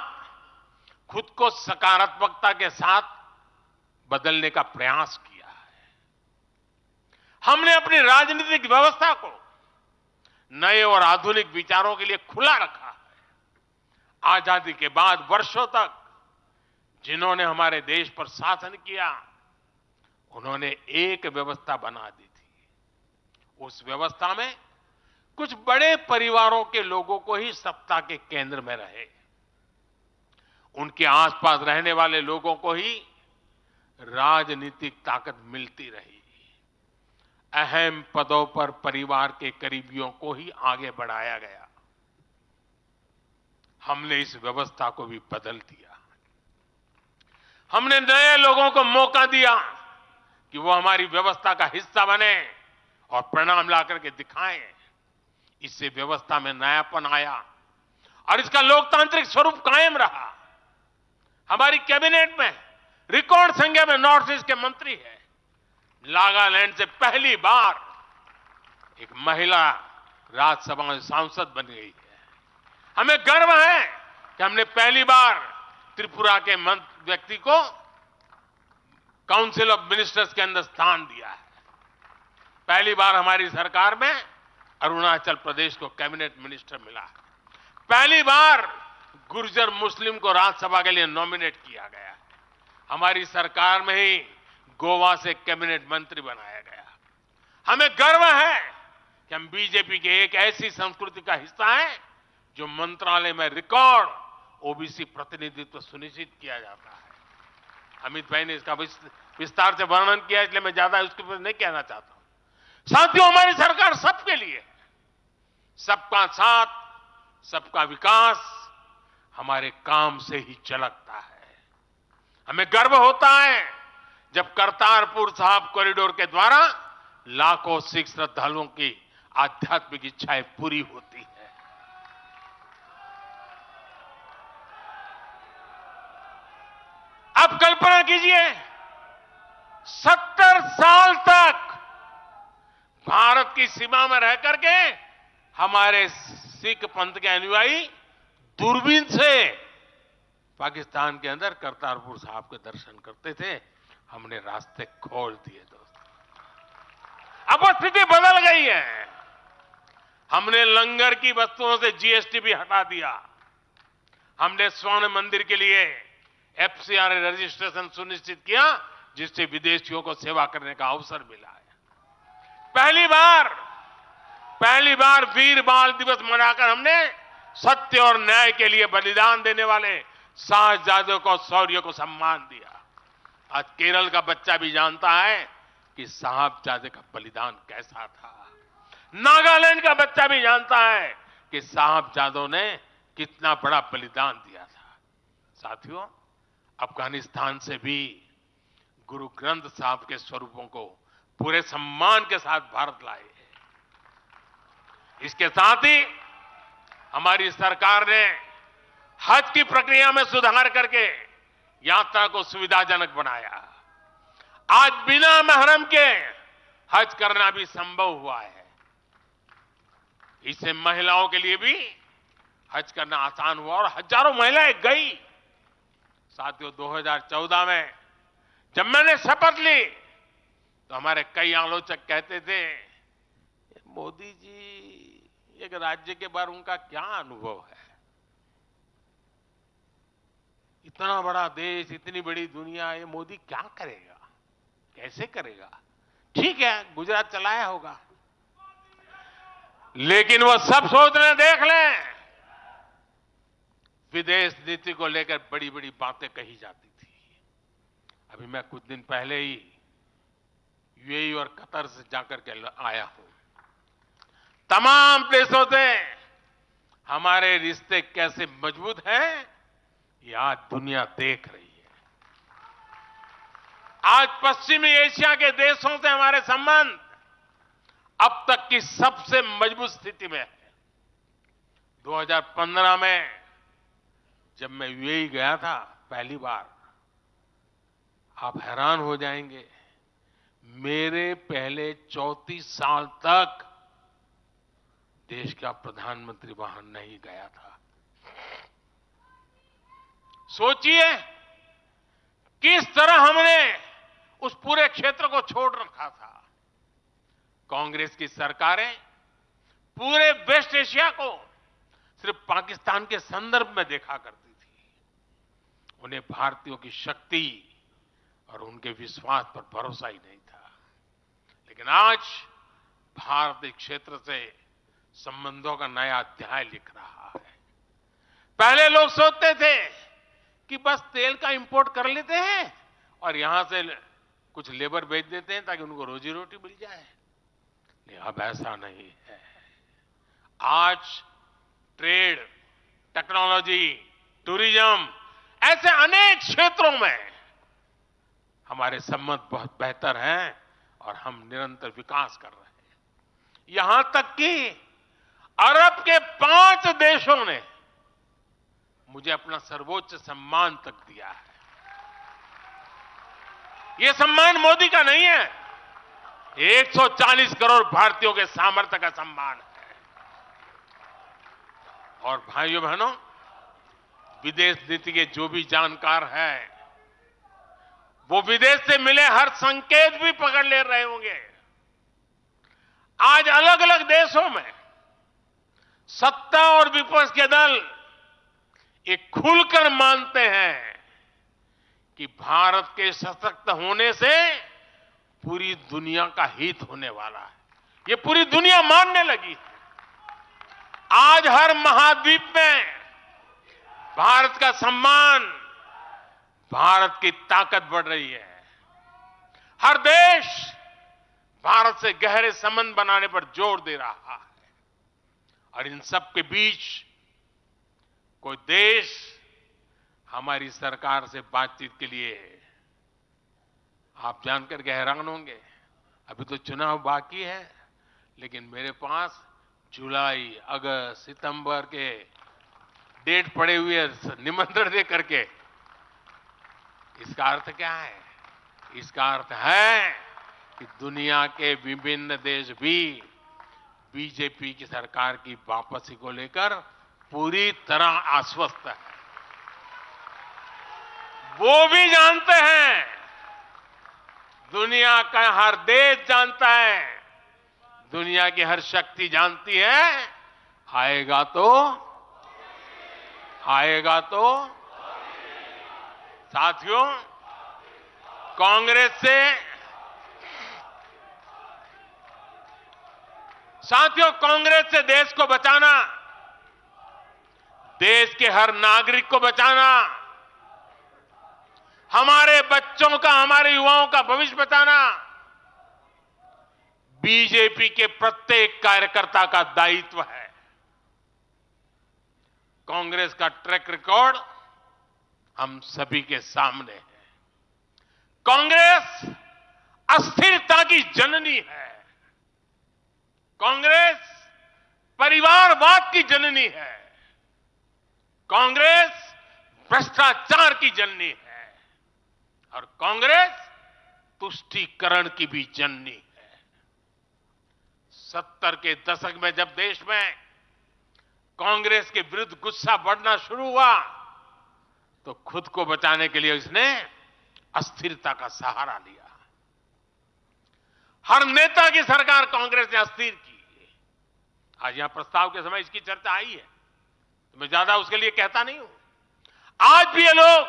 खुद को सकारात्मकता के साथ बदलने का प्रयास किया है। हमने अपनी राजनीतिक व्यवस्था को नए और आधुनिक विचारों के लिए खुला रखा है। आजादी के बाद वर्षों तक जिन्होंने हमारे देश पर शासन किया, उन्होंने एक व्यवस्था बना दी थी। उस व्यवस्था में कुछ बड़े परिवारों के लोगों को ही सत्ता के केंद्र में रहे, उनके आसपास रहने वाले लोगों को ही राजनीतिक ताकत मिलती रही। अहम पदों पर परिवार के करीबियों को ही आगे बढ़ाया गया। हमने इस व्यवस्था को भी बदल दिया। हमने नए लोगों को मौका दिया कि वो हमारी व्यवस्था का हिस्सा बने और परिणाम ला करके दिखाएं। इससे व्यवस्था में नयापन आया और इसका लोकतांत्रिक स्वरूप कायम रहा। हमारी कैबिनेट में रिकॉर्ड संख्या में नॉर्थ ईस्ट के मंत्री हैं। नागालैंड से पहली बार एक महिला राज्यसभा में सांसद बन गई है। हमें गर्व है कि हमने पहली बार त्रिपुरा के व्यक्ति को काउंसिल ऑफ मिनिस्टर्स के अंदर स्थान दिया है। पहली बार हमारी सरकार में अरुणाचल प्रदेश को कैबिनेट मिनिस्टर मिला है। पहली बार गुर्जर मुस्लिम को राज्यसभा के लिए नॉमिनेट किया गया है। हमारी सरकार में ही गोवा से कैबिनेट मंत्री बनाया गया। हमें गर्व है कि हम बीजेपी के एक ऐसी संस्कृति का हिस्सा हैं जो मंत्रालय में रिकॉर्ड ओबीसी प्रतिनिधित्व सुनिश्चित किया जाता है। अमित भाई ने इसका विस्तार से वर्णन किया, इसलिए मैं ज्यादा उसके ऊपर नहीं कहना चाहता हूं। साथियों, हमारी सरकार सबके लिए है। सबका साथ, सबका विकास हमारे काम से ही झलकता है। हमें गर्व होता है जब करतारपुर साहिब कॉरिडोर के द्वारा लाखों सिख श्रद्धालुओं की आध्यात्मिक इच्छाएं पूरी होती है। अब कल्पना कीजिए, 70 साल तक भारत की सीमा में रह करके हमारे सिख पंथ के अनुयायी दूरबीन से पाकिस्तान के अंदर करतारपुर साहिब के दर्शन करते थे। हमने रास्ते खोल दिए दोस्तों। अब वो स्थिति बदल गई है। हमने लंगर की वस्तुओं से जीएसटी भी हटा दिया। हमने स्वर्ण मंदिर के लिए एफसीआर रजिस्ट्रेशन सुनिश्चित किया, जिससे विदेशियों को सेवा करने का अवसर मिला है। पहली बार वीर बाल दिवस मनाकर हमने सत्य और न्याय के लिए बलिदान देने वाले साहसजादों को, शौर्य को सम्मान दिया। आज केरल का बच्चा भी जानता है कि साहबजादे का बलिदान कैसा था। नागालैंड का बच्चा भी जानता है कि साहबजादों ने कितना बड़ा बलिदान दिया था। साथियों, अफगानिस्तान से भी गुरु ग्रंथ साहब के स्वरूपों को पूरे सम्मान के साथ भारत लाए। इसके साथ ही हमारी सरकार ने हज की प्रक्रिया में सुधार करके यात्रा को सुविधाजनक बनाया। आज बिना महरम के हज करना भी संभव हुआ है। इससे महिलाओं के लिए भी हज करना आसान हुआ और हजारों महिलाएं गई। साथियों, 2014 में जब मैंने शपथ ली तो हमारे कई आलोचक कहते थे, मोदी जी एक राज्य के बारे उनका क्या अनुभव है, इतना बड़ा देश, इतनी बड़ी दुनिया, ये मोदी क्या करेगा, कैसे करेगा। ठीक है, गुजरात चलाया होगा, लेकिन वो सब सोचने देख लें, विदेश नीति को लेकर बड़ी बड़ी बातें कही जाती थी। अभी मैं कुछ दिन पहले ही यूएई और कतर से जाकर के आया हूं। तमाम देशों से हमारे रिश्ते कैसे मजबूत हैं, ये आज दुनिया देख रही है। आज पश्चिमी एशिया के देशों से हमारे संबंध अब तक की सबसे मजबूत स्थिति में है। 2015 में जब मैं यूएई गया था पहली बार, आप हैरान हो जाएंगे, मेरे पहले 34 साल तक देश का प्रधानमंत्री वहां नहीं गया था। सोचिए किस तरह हमने उस पूरे क्षेत्र को छोड़ रखा था। कांग्रेस की सरकारें पूरे वेस्ट एशिया को सिर्फ पाकिस्तान के संदर्भ में देखा करती थी। उन्हें भारतीयों की शक्ति और उनके विश्वास पर भरोसा ही नहीं था। लेकिन आज भारत इस क्षेत्र से संबंधों का नया अध्याय लिख रहा है। पहले लोग सोचते थे कि बस तेल का इंपोर्ट कर लेते हैं और यहां से कुछ लेबर भेज देते हैं ताकि उनको रोजी रोटी मिल जाए। लेकिन अब ऐसा नहीं है। आज ट्रेड, टेक्नोलॉजी, टूरिज्म ऐसे अनेक क्षेत्रों में हमारे संबंध बहुत बेहतर हैं और हम निरंतर विकास कर रहे हैं। यहां तक कि अरब के 5 देशों ने मुझे अपना सर्वोच्च सम्मान तक दिया है। यह सम्मान मोदी का नहीं है, 140 करोड़ भारतीयों के सामर्थ्य का सम्मान है। और भाइयों बहनों, विदेश नीति के जो भी जानकार हैं, वो विदेश से मिले हर संकेत भी पकड़ ले रहे होंगे। आज अलग अलग देशों में सत्ता और विपक्ष के दल ये खुलकर मानते हैं कि भारत के सशक्त होने से पूरी दुनिया का हित होने वाला है। ये पूरी दुनिया मानने लगी है। आज हर महाद्वीप में भारत का सम्मान, भारत की ताकत बढ़ रही है। हर देश भारत से गहरे संबंध बनाने पर जोर दे रहा है। और इन सब के बीच कोई देश हमारी सरकार से बातचीत के लिए, आप जानकर के हैरान होंगे, अभी तो चुनाव बाकी है, लेकिन मेरे पास जुलाई, अगस्त, सितंबर के डेट पड़े हुए निमंत्रण दे करके। इसका अर्थ क्या है? इसका अर्थ है कि दुनिया के विभिन्न देश भी बीजेपी की सरकार की वापसी को लेकर पूरी तरह आश्वस्त है। वो भी जानते हैं, दुनिया का हर देश जानता है, दुनिया की हर शक्ति जानती है, आएगा तो साथियों, कांग्रेस से देश को बचाना, देश के हर नागरिक को बचाना, हमारे बच्चों का, हमारे युवाओं का भविष्य बचाना बीजेपी के प्रत्येक कार्यकर्ता का दायित्व है। कांग्रेस का ट्रैक रिकॉर्ड हम सभी के सामने है। कांग्रेस अस्थिरता की जननी है। कांग्रेस परिवारवाद की जननी है। कांग्रेस भ्रष्टाचार की जननी है और कांग्रेस तुष्टीकरण की भी जननी है। 70 के दशक में जब देश में कांग्रेस के विरुद्ध गुस्सा बढ़ना शुरू हुआ तो खुद को बचाने के लिए इसने अस्थिरता का सहारा लिया। हर नेता की सरकार कांग्रेस ने अस्थिर की। आज यहां प्रस्ताव के समय इसकी चर्चा आई है, तो मैं ज्यादा उसके लिए कहता नहीं हूं। आज भी ये लोग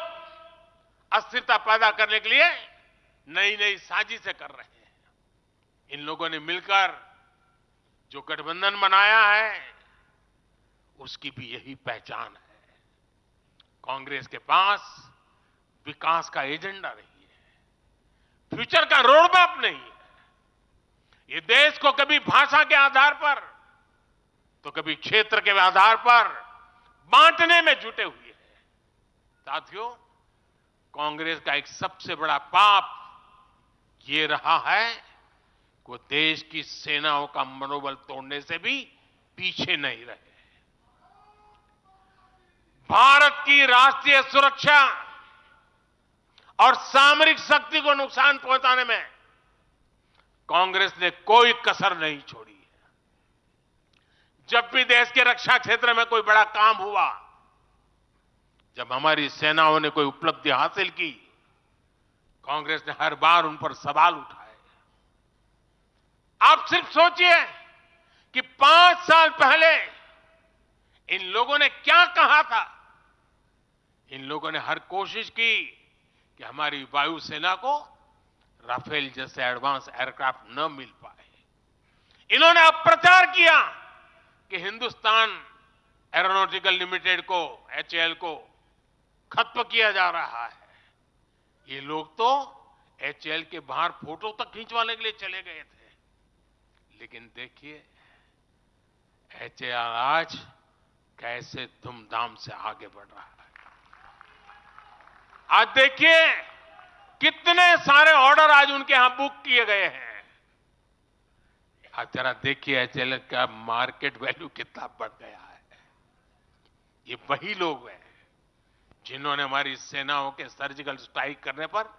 अस्थिरता पैदा करने के लिए नई नई साजिशें कर रहे हैं। इन लोगों ने मिलकर जो गठबंधन बनाया है, उसकी भी यही पहचान है। कांग्रेस के पास विकास का एजेंडा नहीं है, फ्यूचर का रोड मैप नहीं है। ये देश को कभी भाषा के आधार पर तो कभी क्षेत्र के आधार पर बांटने में जुटे हुए हैं। साथियों, कांग्रेस का एक सबसे बड़ा पाप ये रहा है कि वो देश की सेनाओं का मनोबल तोड़ने से भी पीछे नहीं रहे। भारत की राष्ट्रीय सुरक्षा और सामरिक शक्ति को नुकसान पहुंचाने में कांग्रेस ने कोई कसर नहीं छोड़ी है। जब भी देश के रक्षा क्षेत्र में कोई बड़ा काम हुआ, जब हमारी सेनाओं ने कोई उपलब्धि हासिल की, कांग्रेस ने हर बार उन पर सवाल उठाए। आप सिर्फ सोचिए कि 5 साल पहले इन लोगों ने क्या कहा था। इन लोगों ने हर कोशिश की कि हमारी वायुसेना को राफेल जैसे एडवांस एयरक्राफ्ट न मिल पाए। इन्होंने अप्रचार किया कि हिंदुस्तान एरोनॉटिकल लिमिटेड को, HAL को खत्म किया जा रहा है। ये लोग तो HAL के बाहर फोटो तक खींचवाने के लिए चले गए थे। लेकिन देखिए HAL आज कैसे धूमधाम से आगे बढ़ रहा है। आज देखिए कितने सारे ऑर्डर आज उनके यहां बुक किए गए हैं। आज जरा देखिए HAL का मार्केट वैल्यू कितना बढ़ गया है। ये वही लोग हैं जिन्होंने हमारी सेनाओं के सर्जिकल स्ट्राइक करने पर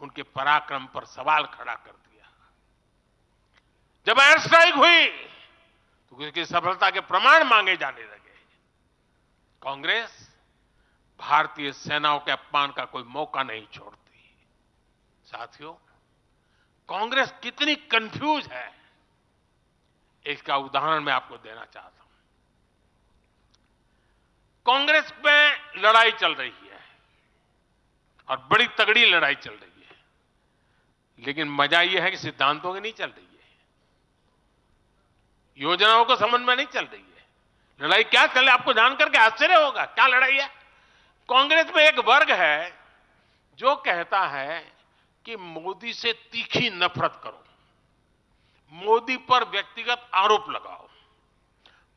उनके पराक्रम पर सवाल खड़ा कर दिया। जब एयर स्ट्राइक हुई तो उसकी सफलता के प्रमाण मांगे जाने लगे। कांग्रेस भारतीय सेनाओं के अपमान का कोई मौका नहीं छोड़ती। साथियों, कांग्रेस कितनी कंफ्यूज है, इसका उदाहरण मैं आपको देना चाहता हूं। कांग्रेस में लड़ाई चल रही है और बड़ी तगड़ी लड़ाई चल रही है, लेकिन मजा यह है कि सिद्धांतों की नहीं चल रही है, योजनाओं को समझ में नहीं चल रही है। लड़ाई क्या चल रही है आपको जानकर के आश्चर्य होगा। क्या लड़ाई है? कांग्रेस में एक वर्ग है जो कहता है कि मोदी से तीखी नफरत करो, मोदी पर व्यक्तिगत आरोप लगाओ,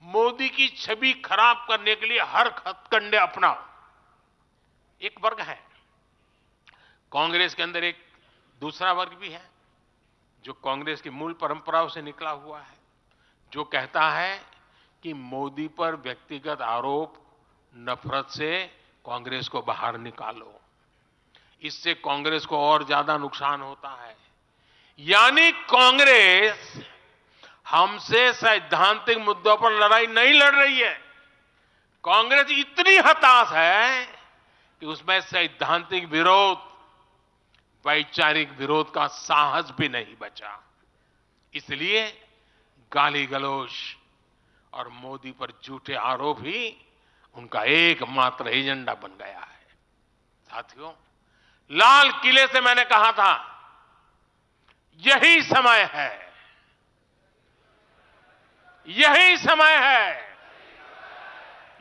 मोदी की छवि खराब करने के लिए हर हथकंडे अपनाओ। एक वर्ग है। कांग्रेस के अंदर एक दूसरा वर्ग भी है जो कांग्रेस की मूल परंपराओं से निकला हुआ है, जो कहता है कि मोदी पर व्यक्तिगत आरोप, नफरत से कांग्रेस को बाहर निकालो, इससे कांग्रेस को और ज्यादा नुकसान होता है। यानी कांग्रेस हमसे सैद्धांतिक मुद्दों पर लड़ाई नहीं लड़ रही है। कांग्रेस इतनी हताश है कि उसमें सैद्धांतिक विरोध, वैचारिक विरोध का साहस भी नहीं बचा। इसलिए गाली गलौज और मोदी पर झूठे आरोप ही उनका एकमात्र एजेंडा बन गया है। साथियों, लाल किले से मैंने कहा था यही समय है, यही समय है,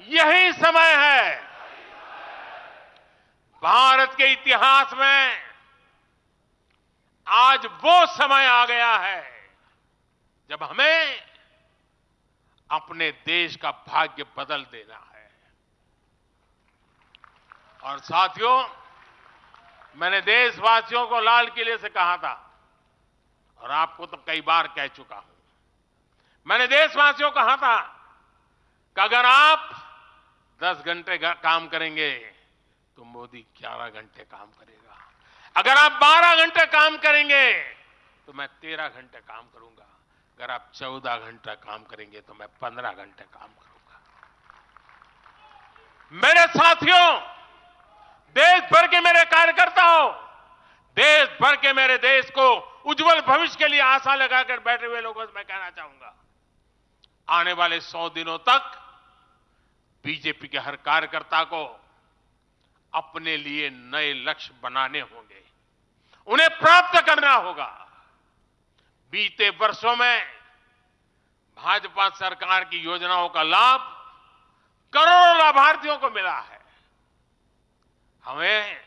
यही समय है। भारत के इतिहास में आज वो समय आ गया है जब हमें अपने देश का भाग्य बदल देना है। और साथियों, मैंने देशवासियों को लाल किले से कहा था और आपको तो कई बार कह चुका हूं। मैंने देशवासियों को कहा था कि अगर आप 10 घंटे काम करेंगे तो मोदी 11 घंटे काम करेगा। अगर आप 12 घंटे काम करेंगे तो मैं 13 घंटे काम करूंगा। अगर आप 14 घंटा काम करेंगे तो मैं 15 घंटे काम करूंगा। मेरे साथियों, देश भर के मेरे कार्यकर्ताओं, देश भर के मेरे देश को उज्जवल भविष्य के लिए आशा लगाकर बैठे हुए लोगों से मैं कहना चाहूंगा, आने वाले 100 दिनों तक बीजेपी के हर कार्यकर्ता को अपने लिए नए लक्ष्य बनाने होंगे, उन्हें प्राप्त करना होगा। बीते वर्षों में भाजपा सरकार की योजनाओं का लाभ करोड़ों लाभार्थियों को मिला है। हमें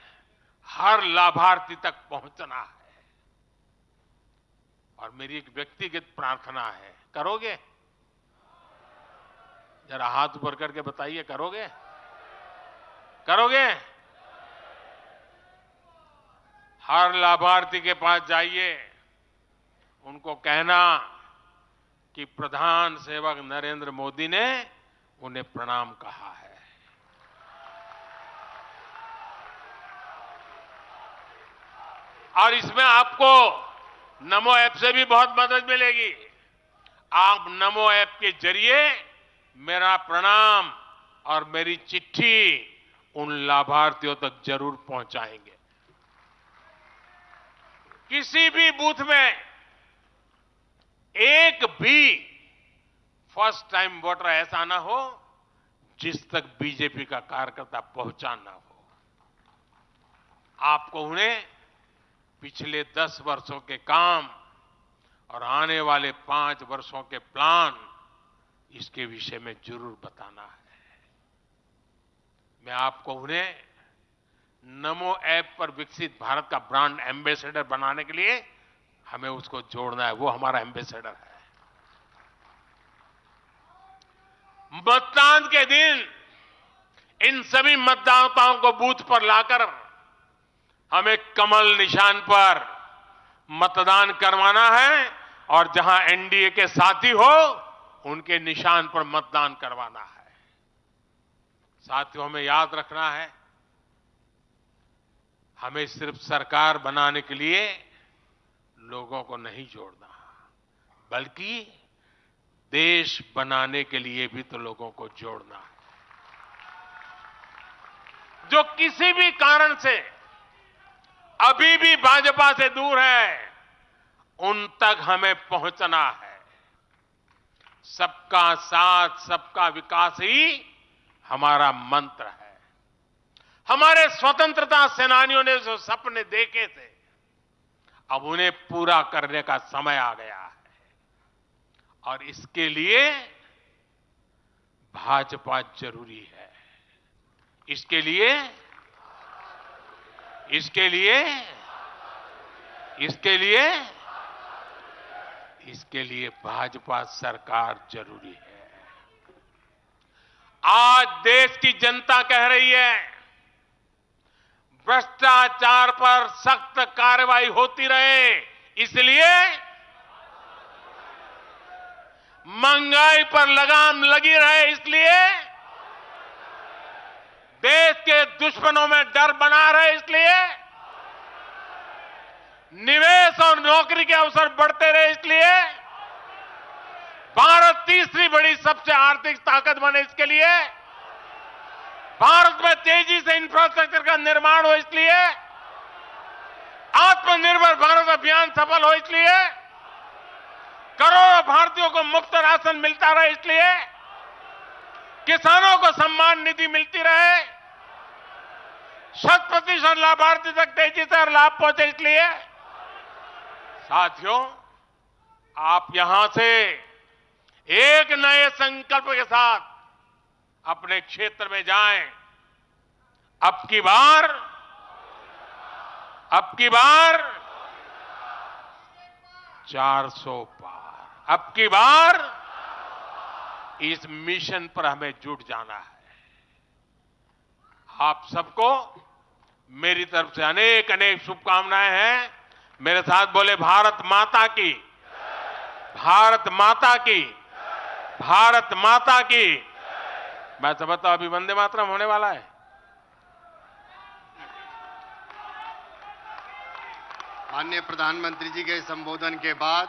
हर लाभार्थी तक पहुंचना है। और मेरी एक व्यक्तिगत प्रार्थना है, करोगे? जरा हाथ ऊपर करके बताइए, करोगे? करोगे? हर लाभार्थी के पास जाइए, उनको कहना कि प्रधान सेवक नरेंद्र मोदी ने उन्हें प्रणाम कहा है। और इसमें आपको नमो ऐप से भी बहुत मदद मिलेगी। आप नमो ऐप के जरिए मेरा प्रणाम और मेरी चिट्ठी उन लाभार्थियों तक जरूर पहुंचाएंगे। किसी भी बूथ में एक भी फर्स्ट टाइम वोटर ऐसा ना हो जिस तक बीजेपी का कार्यकर्ता पहुंचा ना हो। आपको उन्हें पिछले 10 वर्षों के काम और आने वाले 5 वर्षों के प्लान इसके विषय में जरूर बताना है। मैं आपको उन्हें नमो ऐप पर विकसित भारत का ब्रांड एम्बेसडर बनाने के लिए हमें उसको जोड़ना है। वो हमारा एम्बेसडर है। मतदान के दिन इन सभी मतदाताओं को बूथ पर लाकर हमें कमल निशान पर मतदान करवाना है और जहां एनडीए के साथी हो उनके निशान पर मतदान करवाना है। साथियों, हमें याद रखना है, हमें सिर्फ सरकार बनाने के लिए लोगों को नहीं जोड़ना, बल्कि देश बनाने के लिए भी तो लोगों को जोड़ना है। जो किसी भी कारण से अभी भी भाजपा से दूर है, उन तक हमें पहुंचना है। सबका साथ, सबका विकास ही हमारा मंत्र है। हमारे स्वतंत्रता सेनानियों ने जो सपने देखे थे, अब उन्हें पूरा करने का समय आ गया है और इसके लिए भाजपा जरूरी है। इसके लिए भाजपा सरकार जरूरी है। आज देश की जनता कह रही है, भ्रष्टाचार पर सख्त कार्रवाई होती रहे, इसलिए महंगाई पर लगाम लगी रहे, इसलिए देश के दुश्मनों में डर बना रहे, इसलिए निवेश और नौकरी के अवसर बढ़ते रहे, इसलिए भारत तीसरी बड़ी सबसे आर्थिक ताकत बने, इसके लिए भारत में तेजी से इंफ्रास्ट्रक्चर का निर्माण हो, इसलिए आत्मनिर्भर भारत अभियान सफल हो, इसलिए करोड़ों भारतीयों को मुफ्त राशन मिलता रहे, इसलिए किसानों को सम्मान निधि मिलती रहे, 100% लाभार्थी तक तेजी से लाभ पहुंचे, इसलिए साथियों, आप यहां से एक नए संकल्प के साथ अपने क्षेत्र में जाएं। अब की बार 400 पार, अब की बार इस मिशन पर हमें जुट जाना है। आप सबको मेरी तरफ से अनेक अनेक शुभकामनाएं हैं। मेरे साथ बोले, भारत माता की, भारत माता की, भारत माता की। मैं समझता हूं अभी वंदे मातरम होने वाला है। माननीय प्रधानमंत्री जी के संबोधन के बाद